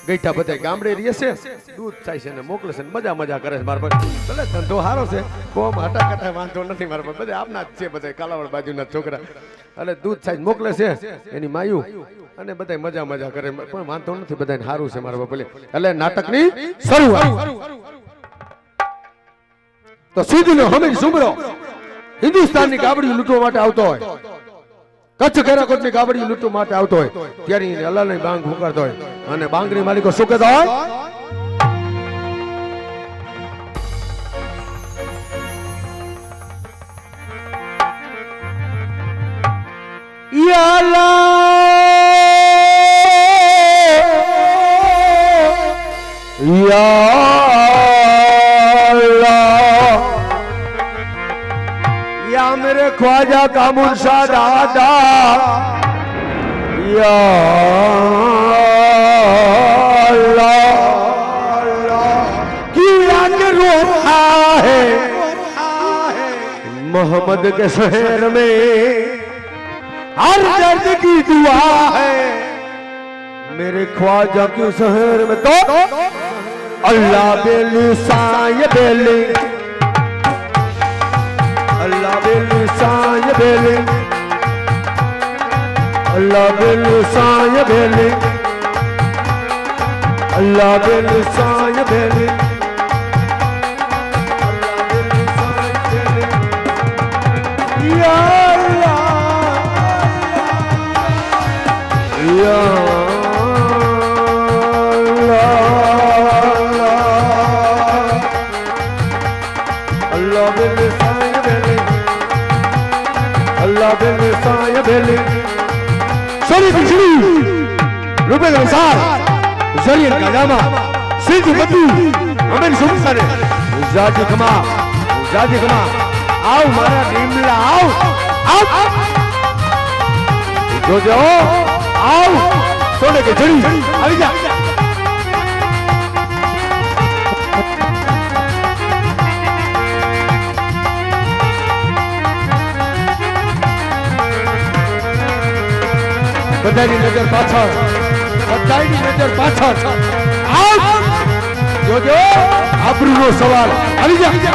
ગઈઠા બધા ગામડે રહે છે, દૂધ થાય છે ને મોકલે છે, મજા મજા કરે છે મારા ભાઈ. ભલે ધંધો સારો છે, કોમ હટા કટા વાંધો નથી મારા ભાઈ. બધા આપના જ છે, બધા કાલાવડ બાજુના છોકરા, એટલે દૂધ થાય મોકલે છે એની માયું, અને બધા મજા મજા કરે, પણ વાંધો નથી, બધાને સારું છે મારા બાપા. એટલે નાટકની શરૂઆત. તો સિદ્ધનો હમીર સુમરો હિન્દુસ્તાનની ગાબડી લૂંટવા માટે આવતો હોય, કચ્છ કેરાકોટની ગાબડી લૂંટવા માટે આવતો હોય, ત્યારે એને અલ્લાહની બાંગ ફૂંકારતો હોય અને બાંગની માલિકો શું કહેતા હોય? યા અલ્લાહ या मेरे ख्वाजा कामुल शाह दादा या किया के रोहा है मोहम्मद के शहर में हर दर्द की दुआ है मेरे ख्वाजा के शहर में तो अल्लाह बेली साय बेली अल्लाह बेली साय बेली अल्लाह बेली साय बेली अल्लाह बेली साय बेली या अल्लाह या अल्लाह बेली साय बेली अल्लाह बेली साय बेली शरीफ श्री रुपए का सार जरियन का जामा सिद्ध बद्दू हमें सुमसरे जाजी खमा आओ मारा भीमला आओ जो जाओ आओ सोने के जड़ी आई जा બધાની નજર પાછળ આઉટ જોજો આબરૂનો સવાલ આવી જા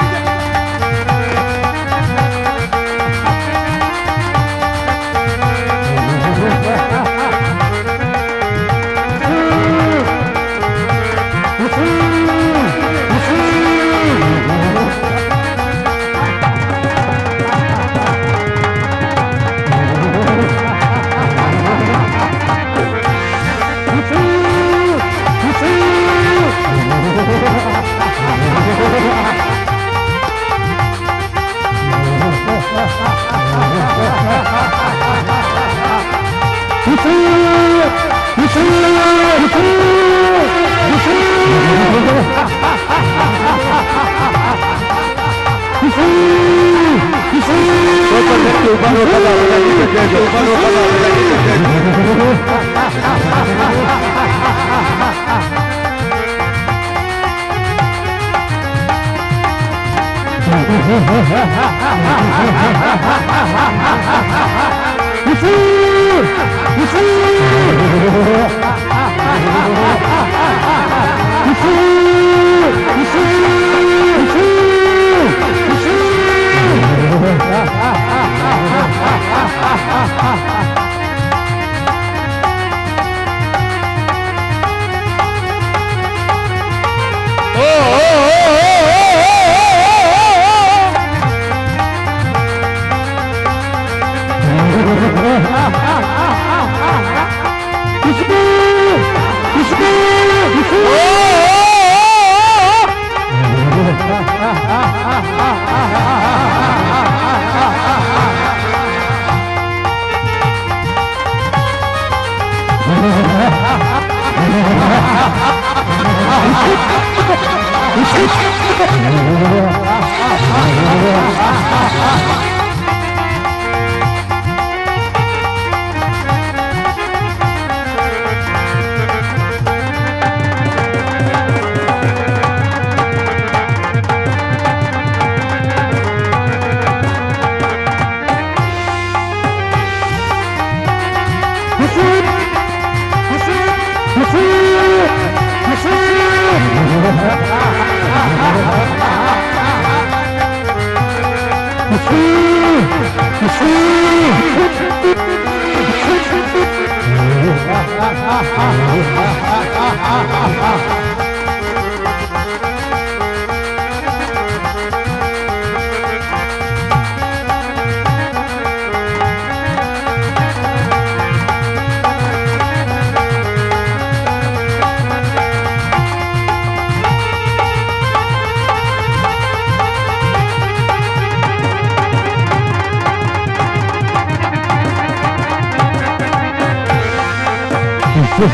ઉઠો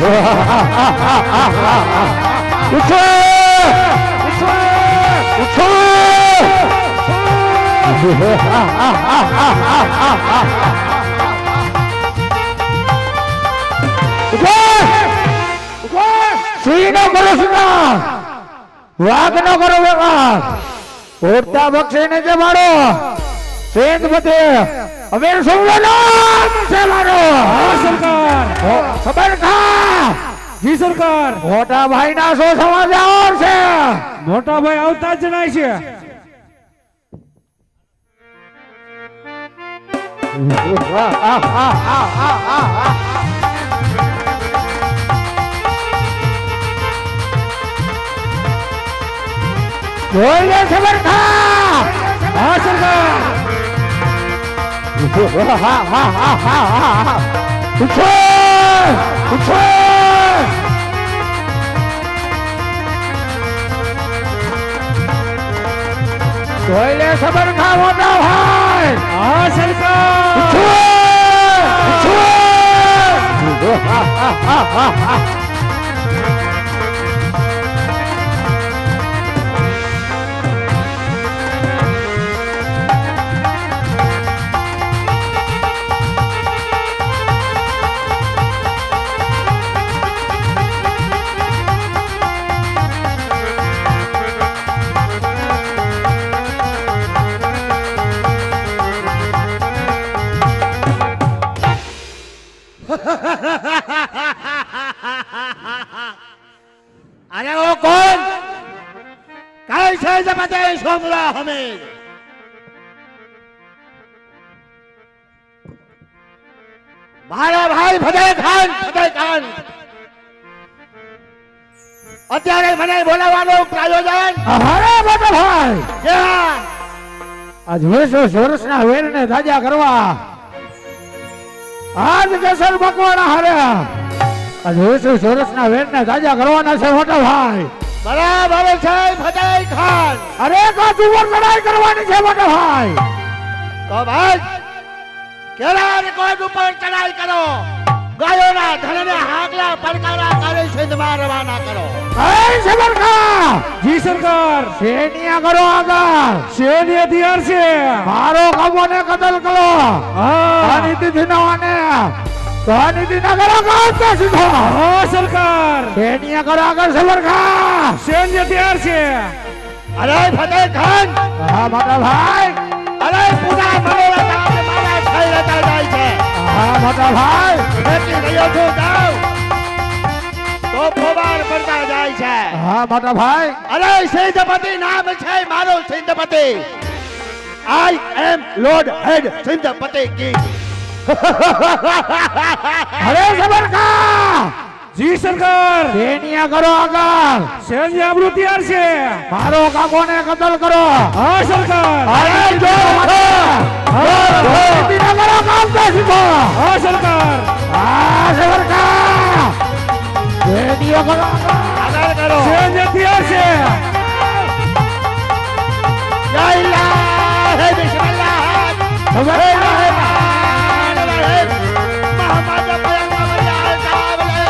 ઉઠો સિંહ નો કરો સિંહ વાઘ નો કરો વેપાર ઓરતા બક્ષીને જે મારો સેંધ બધે હવે સૌનો છે મારો સરકાર ખબર ખા જી સરકાર મોટા ભાઈ ના શું સમાચાર છે મોટા ભાઈ આવતા જ જણાય છે જોઈ લે ખબર ખા હા સરકાર ઉઠો ઉઠો જોઈ લે ખબર ખા મોટા ભાઈ હા સરકાર ઉઠો ઉઠો अरे वो कौन कैसे जमाते सोमला हमें મારા ભાઈ ફતેહ ખાન અત્યારે મને બોલાવવાનું આયોજન અરે મોટા ભાઈ ક્યાં આજ 20 વર્ષના વેરને તાજા કરવા આજ કેસર બકવાના હારે આજ 20 વર્ષના વેરને તાજા કરવાના છે મોટા ભાઈ બરાબર છે ફતેહ ખાન અરે કાચું પર લડાઈ કરવાની છે મોટા ભાઈ તો ભાઈ કેળા રેકોર્ડ ઉપર ચડાઈ કરો ગાયોના ધનને હાકલા પડકારા કરે સિંધમાં રવાના કરો એ સબરખા જી સરકાર સેનિયા કરો આગળ સૈન્ય તૈયાર છે મારો કામોને કતલ કરો હા નીતિ દિનવાને નીતિ ના કરો કાંતે સીધો હા સરકાર સેનિયા કરો આગળ સબરખા સૈન્ય તૈયાર છે અરે ફતેહ ખાન હા મોટા ભાઈ અરે પૂરા મનોરથા મારા થઈ રહેતા જાય છે હા મોટા ભાઈ બેટી ગયો છું જાવ તો ફોબાર પડતા જાય છે હા મોટા ભાઈ અરે સિંધપતિ નામ છે મારો સિંધપતિ આઈ એમ લોર્ડ હેડ સિંધપતિ કિંગ અરે સબરખા જી સરકાર સેનિયા કરો આગળ સૈન્ય આપણું તૈયાર છે મારો કાકોને કતલ કરો હા સરકાર અરે જો નીતિ ના કરો કાંતે સીધો હા સરકાર હા સબરખા સેનિયા કરો આગળ કરો સૈન્ય તૈયાર છે લા ઇલાહા બિસ્મિલ્લાહ મોહમ્મદ પયગંબર આલતાવલે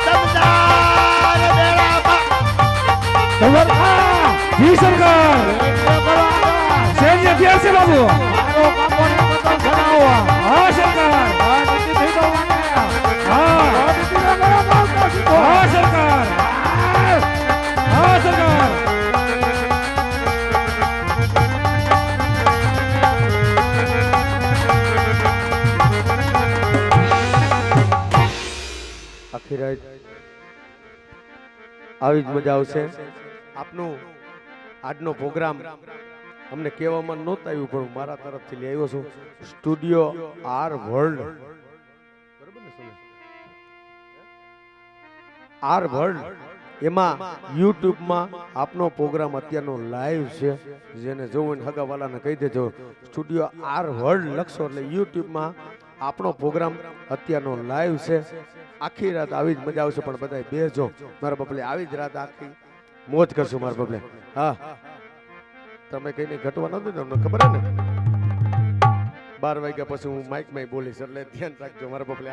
સમજાર બેડા સબરખા જી સરકાર સેનિયા કરો આગળ સૈન્ય તૈયાર છે બાબુ મારો કાકોને કતલ કરાવો હા સરકાર હા નીતિ થઈ મને હા નીતિ ના કરો કાંતે સીધો હા સરકાર હા સરકાર આખી રાત આવી જ મજા આવશે આપનું આજનો પ્રોગ્રામ અમને કહેવામાં નહોતું આવ્યું પણ મારા તરફથી લઈ આવ્યો છું સ્ટુડિયો આર વર્લ્ડ બરોબર ને સમય આર વર્લ્ડ એમાં યુટ્યુબમાં આપનો પ્રોગ્રામ અત્યારનો લાઈવ છે જેને જોવું ને હગાવાલાને કહી દેજો સ્ટુડિયો આર વર્લ્ડ લખશો એટલે યુટ્યુબમાં આપણો પ્રોગ્રામ અત્યારનો લાઈવ છે આખી રાત આવી જ મજા આવશે પણ બધા બેસજો મારા બબલે આવી જ રાત આખી મોજ કરશું મારા બબલે હા તમે કઈ નહીં ઘટવા નથી તમને ખબર હે ને 12 વાગ્યા પછી હું માઇક માં બોલીશ એટલે ધ્યાન રાખજો મારા બબલે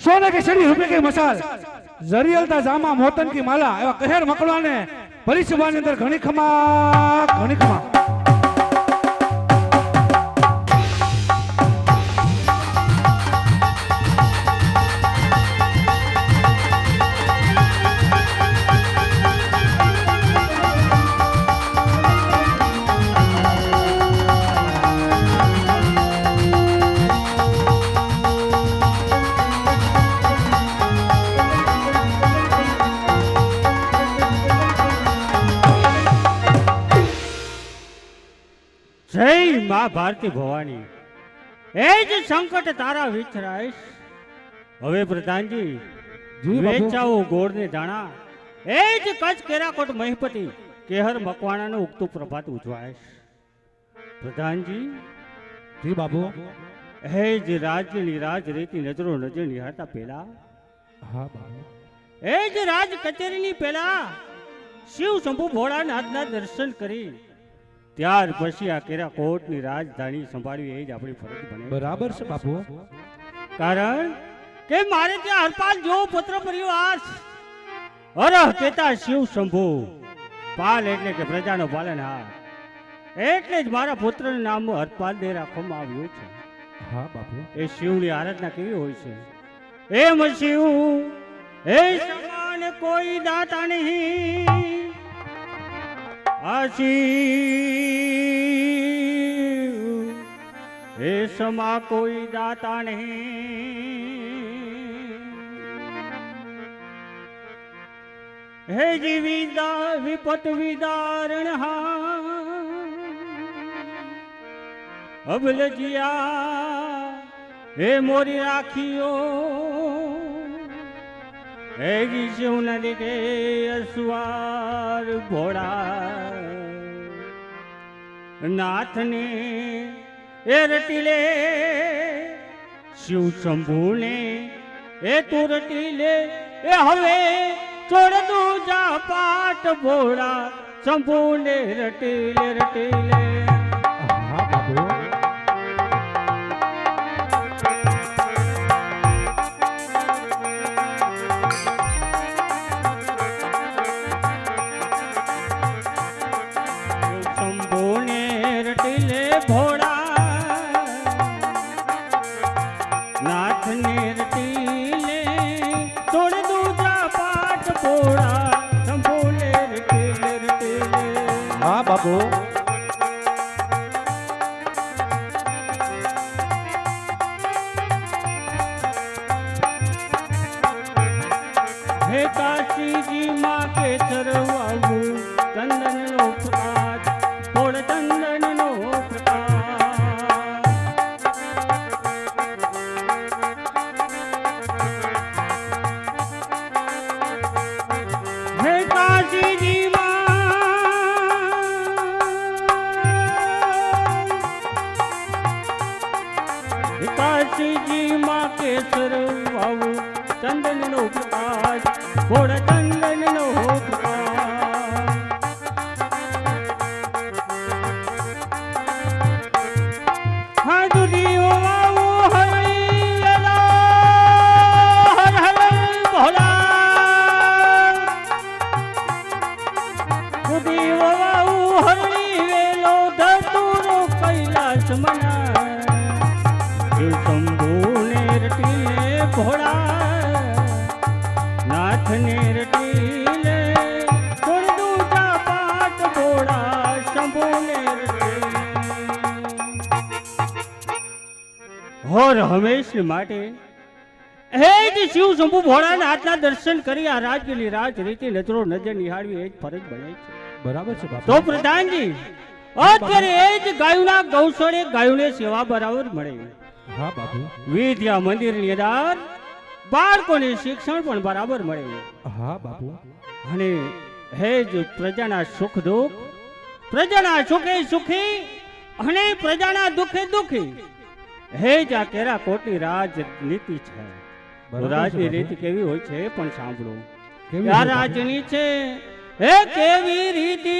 सोने की छड़ी रुपए की मसाल जरियलता जामा मोतन की माला एवा कहर मकड़वाने भली सुबानी अंदर घणी खमा घणी खमा જય મા ભારતી ભવાની એ જ સંકટ તારા વિચરાઈશ હવે પ્રધાનજી વેચાવો ગોળને દાણા એ જ કચ્છ કેરાકોટ મહિપતિ કેહર મકવાણાનું ઉગતું પ્રભાત ઉજવાઈશ પ્રધાનજી જી બાબુ હે જ રાજ્યની રાજ રીતિ નજરો નજર નિહાળતા પહેલા હા બાબુ એ જ રાજ કચેરીની પહેલા શિવ શંભુ ભોળાનાથના દર્શન કરી ત્યાર પછી આ કેરાકોટની રાજધાની સંભાળવી એ જ આપણી ફરજ બને બરાબર છે બાપુ કારણ કે મારે ત્યાં હરપાલ જેવો પુત્ર પરિવાર અરહ કેતા શિવ શંભુ પાલ એટલે કે પ્રજાનો પાલનહાર એટલે જ મારા પુત્રનું નામ હરપાલ દે રાખવામાં આવ્યું છે હા બાપુ એ શિવની આરાધના કેવી હોય છે એમ શિવ એ સમાન કોઈ દાતા નહીં આશી એ સમા કોઈ દાતા નહીં હે જીવિદા વિપત વિદારણ અબલજિયા હે મોરી રાખીઓ હે જી શિવ નદી કે અસવાર ભોળા નાથને એ રટીલે શિવ શંભુને એ તું રટીલે એ હવે છોડ દઉં જા પાટ ભોળા શંભુને રટીલે રટીલે હા બાબુ શંભુને રટીલે ભોળા નાથને રટીલે છોડ દઉં જા પાટ ભોળા શંભુને રટીલે રટીલે હા બાબુ હે કાશીજી માં કે ચરવાવું ચંદનનો પ્રકાશ થોડ ચંદનનો પ્રકાશ હે કાશીજી માં કેસર વાવું ચંદનનો પ્રકાશ થોડ ચંદનનો પ્રકાશ હા દુદીઓ વાવો હરિયલા હર હર ભોલા દુદીઓ વાવો હરી વેલો ધતુરો કૈલાસ મના શંભુને રટીલે ભોળા નાથને રટીલે છોડ દઉં જા પાટ ભોળા શંભુને રટીલે હોર હંમેશ માટે હે જ શિવ શંભુ ભોળાનાથના દર્શન કરી આ રાજ્યની રાજ રીતિ નજરો નજર નિહાળવી એ જ ફરજ બને છે બરાબર છે બાપુ તો પ્રધાનજી અત્યારે એ જ ગાયોના ગૌશાળે ગાયોને સેવા બરાબર મળે હા બાપુ વિદ્યા મંદિરની અંદર બાળકોને શિક્ષણ પણ બરાબર મળે હા બાપુ અને હે જ પ્રજાના સુખ દુઃખ પ્રજાના સુખે સુખી અને પ્રજાના દુઃખે દુઃખી હે જ આ કેરાકોટની રાજનીતિ છે બરાબર છે રાજની બાપુ. રીત કેવી હોય છે એ પણ સાંભળો કેવી આ હોય બાપુ? રાજની છે હે કેવી રીતિ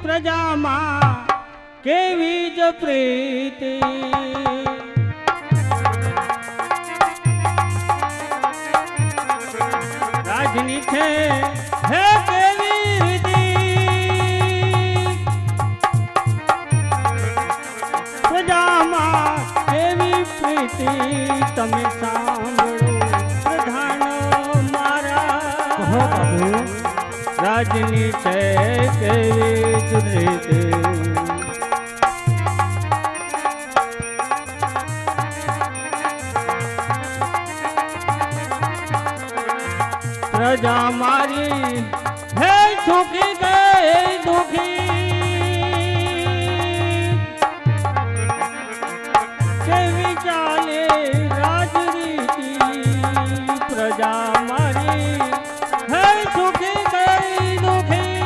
પ્રજામાં કેવી જ પ્રીતિ છે હે કેવી વિધિ પ્રજામાં કેવી પ્રીતિ તમે સાંભળો પ્રધાન મારા રાજની છે કેવી રીતિ પ્રજા મારી હે ઝૂકી ગઈ દુખી કેવી ચાલે રાજનીતિ પ્રજા મારી હે ઝૂકી ગઈ દુખી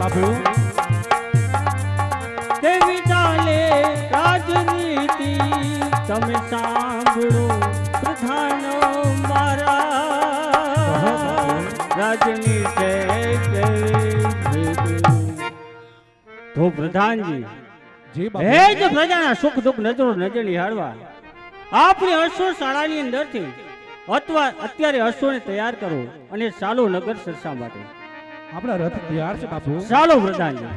બાપુ કેવી ચાલે રાજનીતિ તમે સાંભળો પ્રધાનો મારા રાજની છે તો પ્રધાનજી જી હે જ પ્રજાના સુખ દુઃખ નજરો નજર નિહાળવા આપણી અશ્વ શાળાની અંદરથી અથવા અત્યારે અશ્વને તૈયાર કરો અને ચાલો નગર સરસા માટે આપણા રથ તૈયાર છે બાપુ ચાલો પ્રધાનજી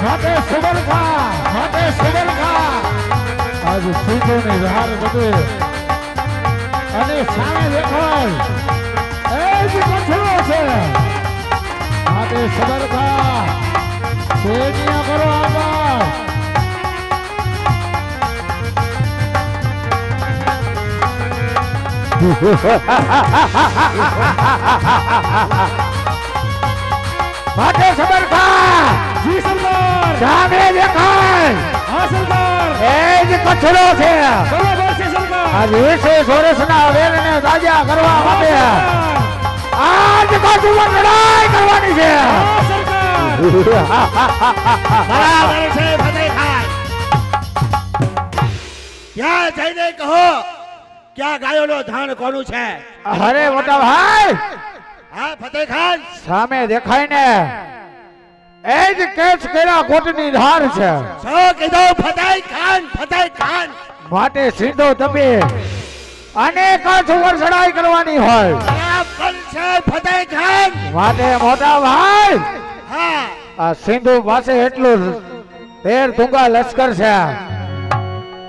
હાથે સુબરખા આજ સીધો ને વિહાર બધે અને સામે દેખાય એ જ કઠોળો છે હાથે સુબરખા સેનિયા કરો આગળ માટે સબરખા જી સરદાર સામે દેખાય હા સરદાર એ જ કચરો છે બરોબર છે સરદાર આ દિવસે સોરસના વેરને તાજા કરવા માટે આજ કાઠુમાં લડાઈ કરવાની છે હા સરદાર બરાબર છે ફતેહ ખાન ત્યાં જઈને કહો ક્યાં ગાયોનો ધાન કોનું છે અરે મોટા ભાઈ હા ફતેહ ખાન સામે દેખાય ને એ જ કેસ કેરા કોટની ધાર છે શું કીધું ફતેહ ખાન માટે સીધો તપે અને કાઠ ઉપર ચડાઈ કરવાની હોય બરાબર છે ફતેહ ખાન માટે મોટા ભાઈ હા આ સિંધુ પાસે એટલું તેર તુંગા લશ્કર છે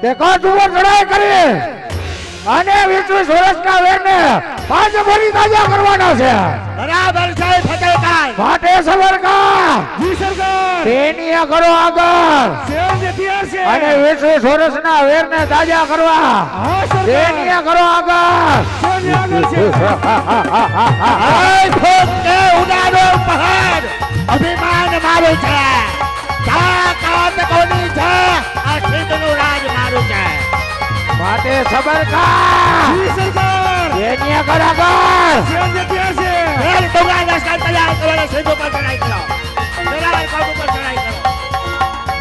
કે કાઠ ઉપર ચડાઈ કરી અને 20 વર્ષના વેરને પાંચ ભરી તાજા કરવાના છે બરાબર છે ફતેહ ખાન માટે સબરકા જી સરદાર તેની કરો આગળ સેવ જે તૈયાર છે અને 20 વર્ષના વેરને તાજા કરવા હા સરદાર તેની કરો આગળ સેવ આગળ છે આય ખોટ કે ઉડાડો પહાડ અભિમાન મારું છે તાકાત કોની છે આ સિંધનું રાજ મારું છે માટે સબરકા જી સરદાર તેની કરો આગળ સેવ જે તૈયાર છે ફેર ડુંગરા દસ્તા તૈયાર કરો અને સિંધુ પર ચડાઈ કરો મેરા કાબુ પર ચડાઈ કરો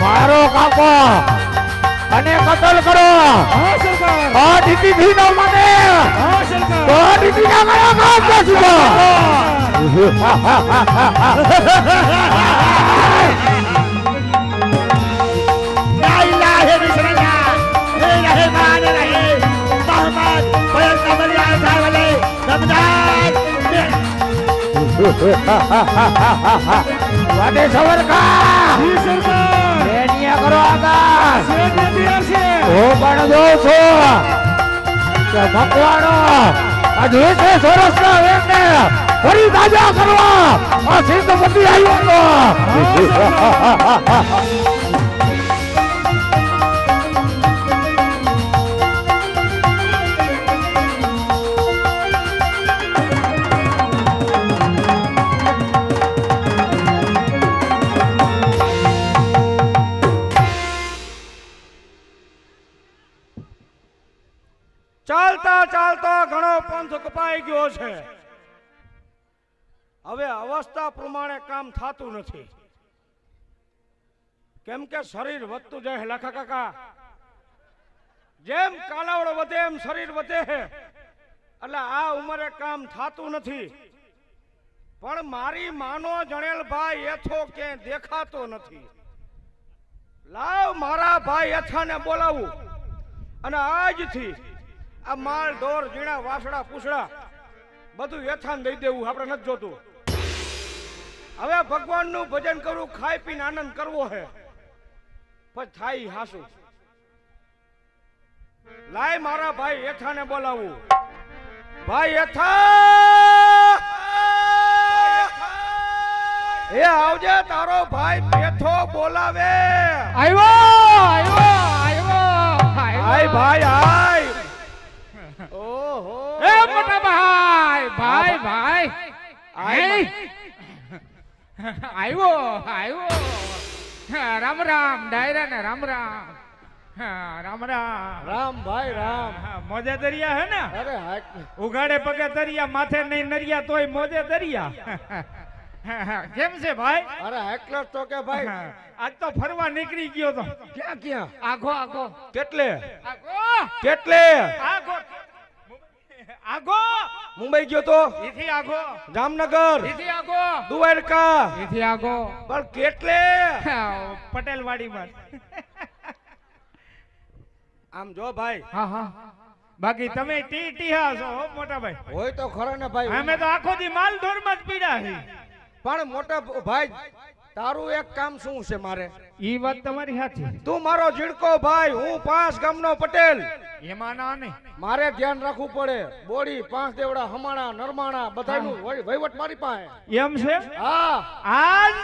મારો કાકો અને કતલ કરો હા સરદાર આ દીદી નો મને હા સરદાર તો દીદી ના ગયા કામ કરજો لا إله إلا الله لا رحمن الرحيم محمد पैगंबर आने वाले रमजान માટે સબરકા જી સરદાર તેની કરો આગળ સેવ જે તૈયાર છે હું પણ જોઉં છું કે ભગવાનો આ 20 વર્ષના વેરને ફરી તાજા કરવા આ સિદ્ધ બધી આવ્યો ચાલતા ચાલતા ઘણો પંથ કપાઈ ગયો છે હવે અવસ્થા પ્રમાણે કામ થતું નથી. કેમ કે શરીર વધતું જાય લાખા કાકા. જેમ કાલાવડો વધે એમ શરીર વધે છે. એટલે આ ઉંમરે કામ થતું નથી. પણ મારી માનો જણેલ ભાઈ એથો ક્યાંય દેખાતો નથી. લાવ મારા ભાઈ એથાને બોલાવું અને આજથી આ માલ ઢોર ઝીણા વાસડા પૂછડા બધું એથાને દઈ દેવું આપણે નથી જોતું. હવે ભગવાનનું ભજન કરવું, ખાઈ પીને આનંદ કરવો છે. પણ થાય હાસુ. લાય મારા ભાઈ એથાને બોલાવું. ભાઈ એથા, એ આવજે, તારો ભાઈ પેથો બોલાવે. આય ભાઈ આય. ઓહો એ મોટા ભાઈ ભાઈ ભાઈ આવ્યો રામ રામ ડાયરા ને રામ રામ રામ રામ રામ ભાઈ રામ. મોજે દરિયા હે ને? અરે હાક ઉઘાડે પગે દરિયા, માથે નહીં નરિયા, તોય મોજે દરિયા. કેમ છે ભાઈ? અરે હાકલો તો કે ભાઈ આજ તો ફરવા નીકળી ગયો તો. ક્યાં ક્યાં? આગો આગો કેટલે આગો કેટલે? આગો આગો મુંબઈ ગયો તો, એથી આગો જામનગર, એથી આગો દ્વારકા, એથી આગો પણ કેટલે? પટેલવાડીમાં. આમ જો ભાઈ, હા હા બાકી તમે ટીહા છો હો મોટા ભાઈ. હોય તો ખરો ને ભાઈ. અમે તો આખો દી માલ ઢોરમાં જ પીડા છે. પણ મોટા ભાઈ તારું એક કામ શું છે મારે? ઈ વાત તમારી સાચી. તું મારો ઝીણકો ભાઈ, હું 5 ગામનો પટેલ. એમાં ના નહીં. મારે ધ્યાન રાખવું પડે. બોડી 5 દેવડા, હમાણા, નરમાણા બધાનું વહીવટ મારી પાસે. એમ છે? હા. આજ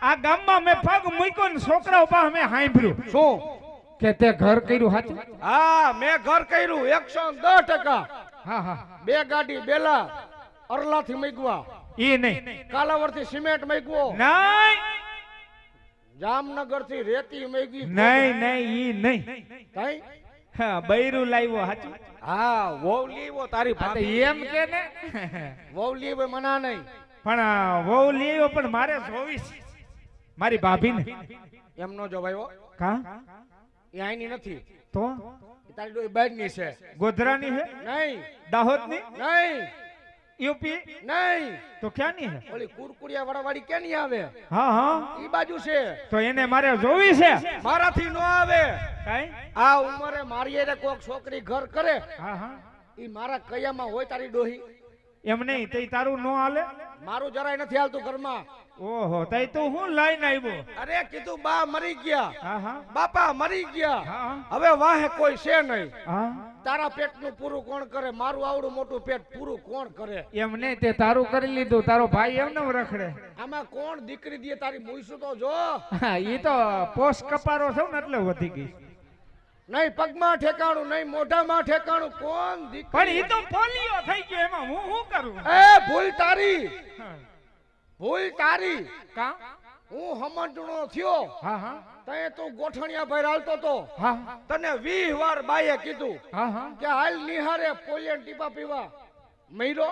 આ ગામમાં મેં પગ મૂક્યો ને છોકરાઓ પાસે મેં સાંભળ્યું. શું? કે તે ઘર કર્યું સાચું? હા, મેં ઘર કર્યું 110%. હા હા 2 ગાડી બેલા અરલાથી મેગવા, ઈ નહીં કાલાવડથી સિમેન્ટ મેગવો, નહીં જામનગરથી રેતી મેગી. નહીં નહીં ઈ નહીં. કઈ? હા બૈરું લાવ્યો સાચું. હા, વહુ લીવો તારી આ તો ભાભી. એમ કે ને વહુ લીવો મના નહીં. પણ વહુ લેવો, પણ મારે જોવી છે મારી ભાભીને. એમ નો જોવાયો. કા એ આઈની નથી, તો એ તારી ડોઈ બહારની છે. ગોધરાની છે? નહીં દાહોદની? નહીં યુપી? નહીં. તો ક્યાંની છે? ઓલી કુરકુરિયા વાળાવાળી ક્યાંની આવે? હા હા ઈ બાજુ છે. તો એને મારે જોવી છે. મારાથી નો આવે. કાઈ? આ ઉંમરે મારી હારે કોક છોકરી ઘર કરે, હા હા ઈ મારા કયામાં હોય તારી ડોહી. એમ નહીં, તે તારું નો હાલે? મારું જરાય નથી હાલતું ઘરમાં. ઓહો, તઈ તું હું લઈને આવ્યો? અરે કીધું બા મરી ગયા, હા હા બાપા મરી ગયા, હા હવે વાહે કોઈ છે નહીં. હા તારા પેટનું પૂરું કોણ કરે? મારું આવડું મોટું પેટ પૂરું કોણ કરે? એમ નહીં, તે તારું કરી લીધું, તારો ભાઈ એમને રખડે. આમાં કોણ દીકરી દે? તારી મૂઈશું તો જો. ઈ તો પોસ કપારો છો ને એટલે વધી ગઈ. નહીં પગમાં ઠેકાણું, નહીં મોઢામાં ઠેકાણું. કોણ પણ દીકરી? ઈ તો પોલિયો થઈ ગયો, એમાં હું શું કરું? એ ભૂલ તારી, ભૂલ તારી. કા? હું સમજણો થયો હા હા તય તું ગોઠણિયા ભાઈ હાલતો તો. હા તને 20 વાર બાઈએ કીધું હા હા કે હાલ નિહારે પોલિયન ટીપા પીવા. મૈરો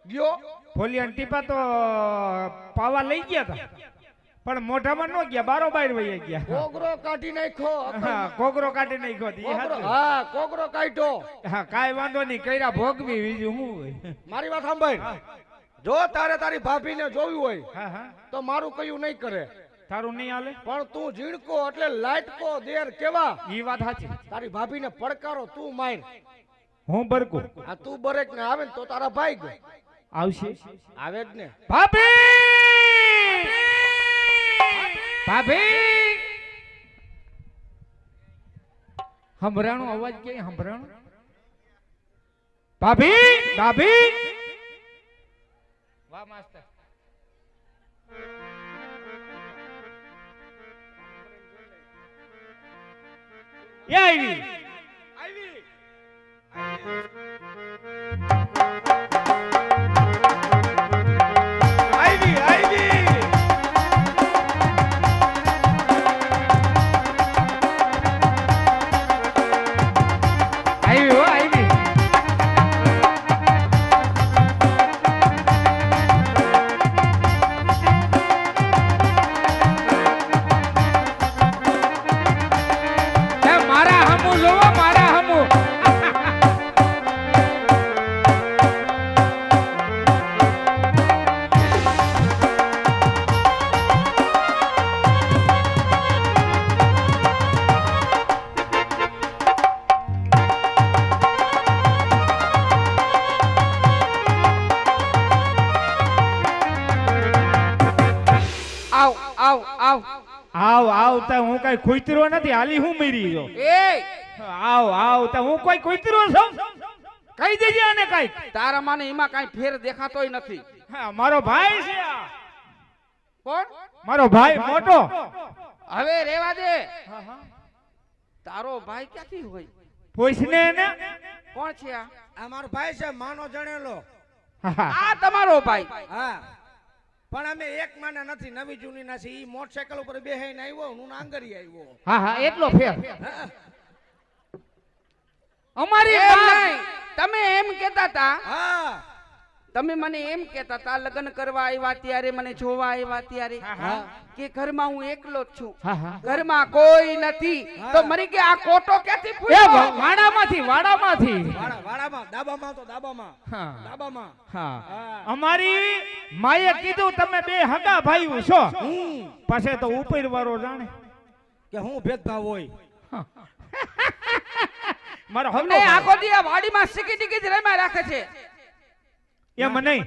ગયો. પોલિયો ટીપા તો પાવા લઈ ગયા હતા, પણ મોઢામાં ન ગયા, બારોબાર વહી ગયા. કોગરો કાઢી નાખ્યો. હા કોગરો કાઢી નાખ્યો હતો, ઈ કોગરો, હાચું. હા કોગરો કાઢ્યો. હા કાંઈ વાંધો નહીં, કર્યા ભોગવી, બીજું શું હોય. મારી વાત સાંભળ. જો તારે તારી ભાભીને જોવી હોય હા હા તો મારું કયું નહીં કરે. તારું નહીં હાલે? પણ તું ઝીણકો એટલે લાટકો દેર કેવા. ઈ વાત સાચી. તારી ભાભીને પડકારો તું માર. હું બરકું આ તું બરેક ને આવે ને તો તારા ભાઈ ગયો આવશે. આવે જ ને. ભાભી ભાભી સંભળાણો અવાજ ક્યાંય સંભળાણો? ભાભી ભાભી વાહ માસ્ટર. એ આવી આવી આવી. આવી હો આવી. તા હું કઈ કુતરો નથી હાલી હું મરી ગયો એ આવ તા હું કોઈ કુતરો છું કહી દેજે આને કઈ તારા માને એમાં કાંઈ ફેર દેખાતોય નથી. હા મારો ભાઈ છે આ. કોણ? મારો ભાઈ મોટો હવે રેવા દે. તારો ભાઈ ક્યાંથી હોય? પૂછને એને કોણ છે આ? આ મારો ભાઈ છે, માનો જણેલો. આ તમારો ભાઈ? હા, પણ અમે એક માને નથી, નવી જૂની ના છે. ઈ મોટરસાયકલ ઉપર બેહીને આવ્યો, હું નાંગરી આવ્યો. હા એટલો ફેર અમારી એમ નહીં. તમે એમ કહેતા હતા, હા, તમે મને એમ કહેતા હતા લગ્ન કરવા આવ્યા ત્યારે, મને જોવા આવ્યા ત્યારે કે ઘરમાં હું એકલો જ છું, ઘરમાં કોઈ નથી. તો મરી ગયા આ કોટો ક્યાંથી એ ફૂટ્યો? વાડામાંથી વાડામાં, દાબામાં તો દાબામાં, દાબામાં. હા અમારી માએ કીધું તમે બે હગા ભાઈઓ છો, પછી તો ઉપર વાળો જાણે કે હું ભેદભાવ હોય. મારો અમને આખો દી આ વાડીમાં સિકી ટીકી જ રમ્યા રાખે છે. એમ નહીં,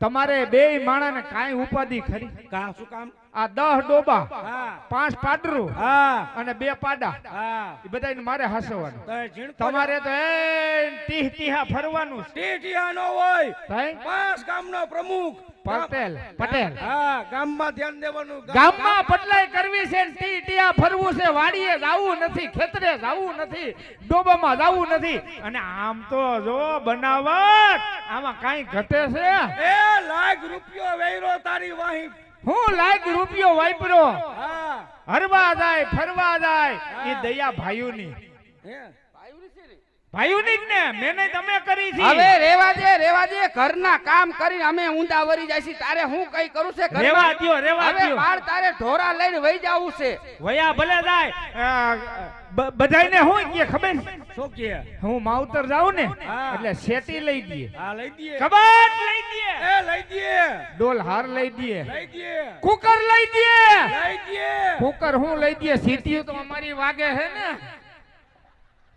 તમારે બે માણાને કાંઈ ઉપાધિ ખરી? કા શું કામ? આ 10 ડોબા, હા, 5 પાડરું હા, અને 2 પાડા, હા. એ બધાને મારે હાસવાનું. તો ઝીણકો તમારે તો એ ટીહ ફરવાનું છે. ટીટિયા નો હોય. ભાઈ 5 ગામનો પ્રમુખ પટેલ. હા, ગામમાં ધ્યાન દેવાનું. ગામમાં પટલાઈ કરવી છે, ટીટિયા ફરવું છે, વાડીએ જાવું નથી, ખેતરે જાવું નથી, ડોબામાં જાવું નથી. અને આમ તો જો બનાવટ આમાં કાંઈ ઘટે છે? એ લાખ રૂપિયો વેરો તારી વાહી. હું લાખ રૂપિયો વાપર્યો, હા, હરવા જાય ફરવા જાય, એ દયા ભાઈઓની હે, ભાઈઓની જ ને, મેને તમે કરી છે. હવે રેવા દે. ઘરના કામ કરીને અમે ઊંધા વરી જાય છે. તારે હું કઈ કરું છે ઘરમાં? રેવા હવે દ્યો. બાર તારે ઢોરા લઈને વહી જાવું છે. વયા ભલે જાય. બધાયને હું કે ખબર છે? શું કે? હું માવતર જાઉં ને હા. એટલે શેટી લઈ દઈએ, હા, લઈ દઈએ. કબાટ લઈ દઈએ, એ લઈ દઈએ, ડોલ હાર લઈ દઈએ, લઈ દઈએ, કુકર લઈ દઈએ. લઈ દઈએ. કુકર હું લઈ દઈએ, સીટીયું તો અમારી વાગે છે ને.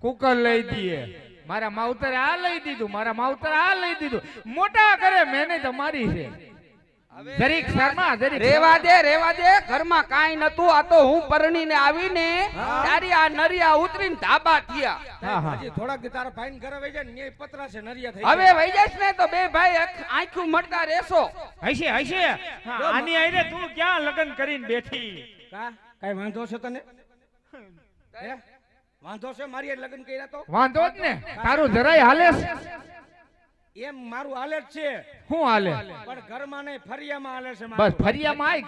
કુકર લઈ દઈએ. મારા માવતરે આ લઈ દીધું, મારા માવતરે આ લઈ દીધું. મોટા કરે મહેનત અમારી છે. જરીક શર્મા, જરીક રેવા દે. ઘરમાં કાંઈ નતું. આ તો હું પરણીને આવીને તારી આ નરિયા ઉતરીને ધાબા થયા. હા. હજી થોડાક દી તારા ભાઈને ઘરે વઈ જાય ને, ન્યાય પતરા છે, નરિયા થઈ હવે વહી જઈશ ને તો બે ભાઈ આંખું મળતા રહેશો. હશે. હા, આની આઈને તું ક્યાં લગ્ન કરીને બેઠી? કા કઈ વાંધો છે તને? હે, વાંધો છે મારી હારે લગ્ન કર્યા તો? વાંધો જ ને, તારું જરાય હાલે છે? એમ મારું હાલે જ છે, શું હાલે? પણ ઘરમાં નહીં, ફરિયામાં હાલે છે બસ મારું. ફરિયામાં આય.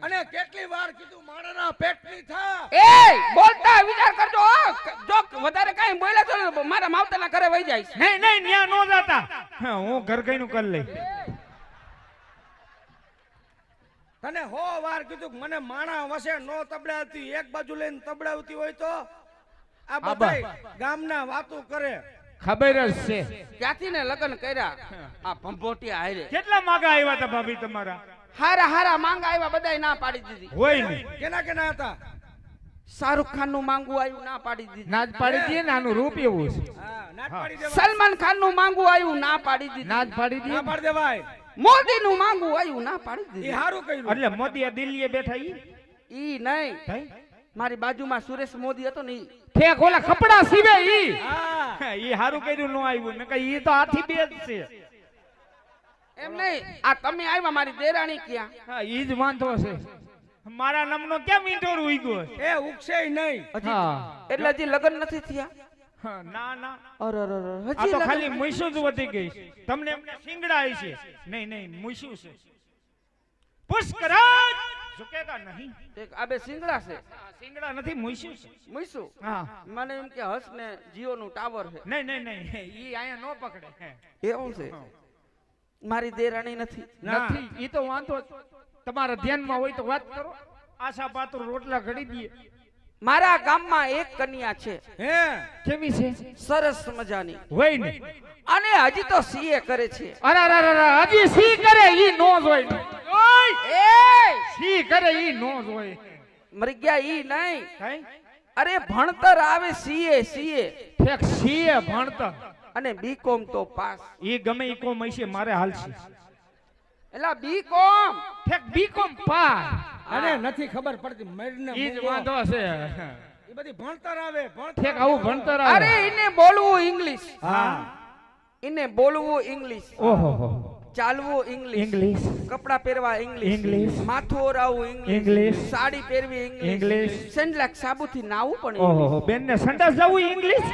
અને કેટલી વાર કીધું માણાના પેટની થા. એ બોલતા વિચાર કરજો હો. જો વધારે કાંઈ બોલ્યા તો મારા માવતરના ઘરે વહી જઈશ. નહીં ન્યા નો જાતા. હા, હું ઘર કઈનું કરી લઈ. તને 100 વાર કીધું કે મને માણા વસે નો તબડાવતી, એક બાજુ લઈને તબડાવતી હોય તો આ બધાય ગામના વાતો કરે. ખબર જ છે. ત્યાંથી ને લગ્ન કર્યા આ ભંભોટિયા હારે. કેટલા માગા આવ્યા હતા ભાભી તમારા? હારા માંગા આવ્યા, બધાય ના પાડી દીધી. હોય ને, કેના હતા? શાહરુખ ખાન નું માંગવું આવ્યું, ના પાડી દીધી. નાચ પાડી દઈએ ને, આનું રૂપ એવું છે. હા, નાટ પાડી દેવાય. સલમાન ખાન નું માંગવું આવ્યું, ના પાડી દીધી. નાચ પાડી દઈએ ના પાડી દેવાય. મોદી નું માંગવું આવ્યું, ના પાડી એ દીધી. હારું કર્યું. એટલે મોદી આ દિલ્હીએ બેઠા ઈ નહીં, મારી બાજુમાં સુરેશ મોદી હતો ને ઈ. ઠેક ઓલા કપડા સીવે ઈ. હા, ઈ હારું કર્યું નો આવ્યું. મેં કહ્યું ઈ તો આથી બે જ છે. એમ નહીં, આ તમે આવ્યા, મારી દેરાણી ક્યાં? હા, ઈ જ વાંધો છે. મારા નામનો ક્યાં મીંઢોર ઉગ્યો છે? એ ઉગશે નહીં. હા. એટલે હજી લગ્ન નથી થયા? હા, ના અરે આ હજી તો લગ્ન- ખાલી મૂછું જ વધી ગઈ છે. તમને એમને સિંગડા છે? નહીં મૂછું છે. પુષ્કરાજ ઝુકેગા નહીં. આ બે સિંગડા છે. સિંગડા નથી, મૂછું છે. મૂઈશું. હા. મને એમ કે હસ ને જીઓ નું ટાવર છે. નહીં ઈ અહીંયા નો પકડે. એવું છે? મારી દેરાણી નથી. નથી, ઈ તો વાંધો જ. તમારા ધ્યાનમાં હોય તો વાત કરો. આશા પાત્ર રોટલા ઘડી દઈએ. મારા ગામમાં એક કન્યા છે, હે, કેવી છે? સરસ મજાની, હોય ને. અને હજી તો સીએ કરે છે. અરે હજી સી કરે ઈ નો જોય. ઓય, એ સી કરે ઈ નો જોય. મરી ગયા ઈ નહીં, કઈ? અરે ભણતર આવે સીએ ઠેક સીએ ભણતર. અને બીકોમ તો પાસ. ઈ ગમે ઈ કોમ હશે, મારે હાલશે. એલા બીકોમ ઠેક બીકોમ પાસ અને નથી ખબર પડતી મરને ઈ જ વાંધો છે એ બધી ભણતર આવે ઠેક આવું ભણતર આવે અરે એને બોલવું ઇંગ્લિશ હા એને બોલવું ઇંગ્લિશ ઓહો ચાલવું ઇંગ્લિશ ઇંગ્લિશ કપડા પહેરવા ઇંગ્લિશ ઇંગ્લિશ માથું ઓરાવવું ઇંગ્લિશ ઇંગ્લિશ સાડી પહેરવી ઇંગ્લિશ ઇંગ્લિશ સેન્ડલાક સાબુથી નાવું પણ ઇંગ્લિશ ઓહો બેન ને સંડાસ જવું ઇંગ્લિશ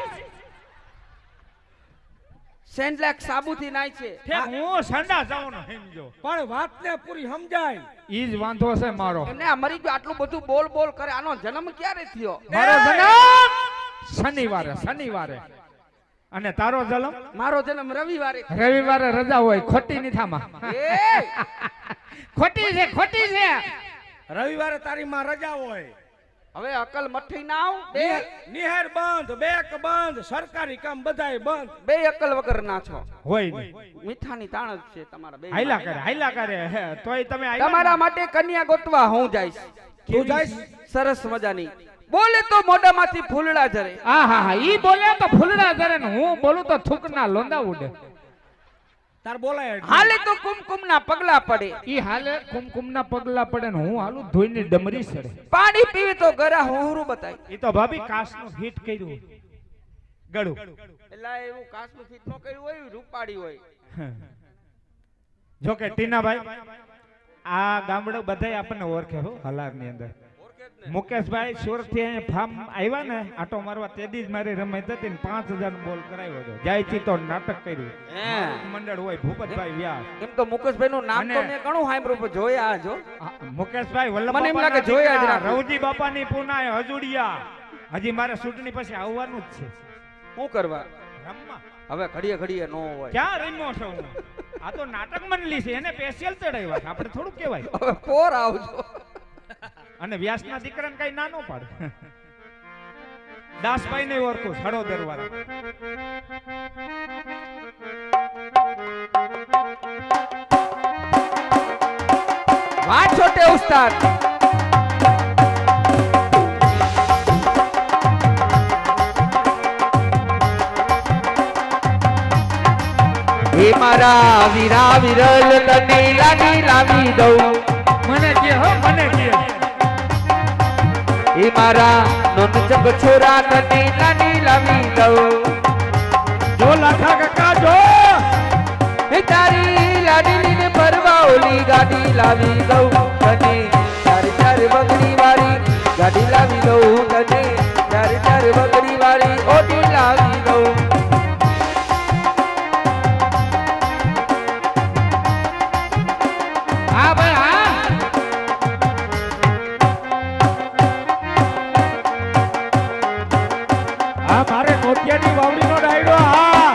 સેન્ડલાક સાબુથી નાય છે ઠેક હું સંડાસ જાઉં ને સમજો પણ વાતને પૂરી સમજાય ઈ જ વાંધો છે મારો એમને આ મરી ગયો આટલું બધું બોલ બોલ કરે આનો જન્મ ક્યારે થયો મારો જન્મ શનિવારે અને તારો જન્મ મારો જન્મ રવિવારે થયો. રવિવારે રજા હોય ખોટી ની થામાં એ ખોટી છે રવિવારે તારી માં રજા હોય હવે અકલ મઠી ના આવ બે નિહેર બંધ બેક બંધ સરકારી કામ બધાય બંધ બે અકલ વગર ના છો હોય નહીં મીઠાની તાણ જ છે તમારા બે હાઈલા કરે હે, તોય તમે આવ્યા તમારા માટે કન્યા ગોતવા હું જઈશ તું જઈશ સરસ મજાની બોલે તો મોઢામાંથી ફૂલડા ઝરે હા હા હા ઈ બોલે તો ફૂલડા ધરે ને હું બોલું તો થૂકના લોંદા ઉડે તાર બોલાય એટલે. હાલે તો કુમકુમના પગલા પડે ઈ હાલે કુમકુમના પગલા પડે ને હું હાલું ધોઈને ડમરી સડે પાણી પીવે તો ગરા હોહરું બતાય ઈ તો ભાભી કાસનું ફીટ કર્યું ગળું એલા એવું કાચનું ફીટ નો કર્યું હોય રૂપાડી હોય જો કે ટીનાભાઈ આ ગામડું બધાય આપણને ઓળખે હો હલારની અંદર મુકેશભાઈ સુરત થી અહીંયા ફાર્મ આવ્યા ને આટો મારવા તેદી જ મારી રમત હતી ને 5000 નો બોલ કરાવ્યો હતો જાય તો નાટક કર્યું હે મંડળ હોય ભૂપતભાઈ વ્યાસ એમ તો મુકેશભાઈ નું નામ તો અને- મેં ઘણું સાંભળ્યું પણ જોયા આ જો મુકેશભાઈ મને એમ વલ્લભ લાગે જોયા જ રાખો. રવજી બાપાની પુનાય હજુડિયા હજી મારે ચૂંટણી પછી આવવાનું જ છે શું કરવા રમવા હવે ઘડીએ નો હોય ક્યાં રમ્યો છો હું આ તો નાટક મંડળી છે એને સ્પેશિયલ ચડાવ્યા છે આપણે થોડું કહેવાય હવે પોર આવજો અને વ્યાસના દીકરાને કઈ નાનો પાડે દાસભાઈ ને ઓળખું હળોદર વાળા વાહ છોટે ઉસ્તાદ હે મારા વીરા વિરલ તને લાગી લાવી દઉં મને કે હો મને કે હે મારા નોનચક છોરા તને લાગી લાવી દઉં જો લાખા કાકા જો હે તારી લાડીની ને ભરવા ઓલી ગાડી લાવી દઉં તને ચાર ચાર બગડી વાળી ગાડી લાવી દઉં તને ચાર ચાર બગડી વાળી ઓડી લાવી દઉં હા ભાઈ હા હા મારે નોટિયાની વાવડીનો ડાયરો હા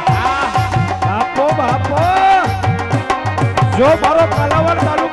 બાપો બાપો જો મારો કાલાવડ તાલુકો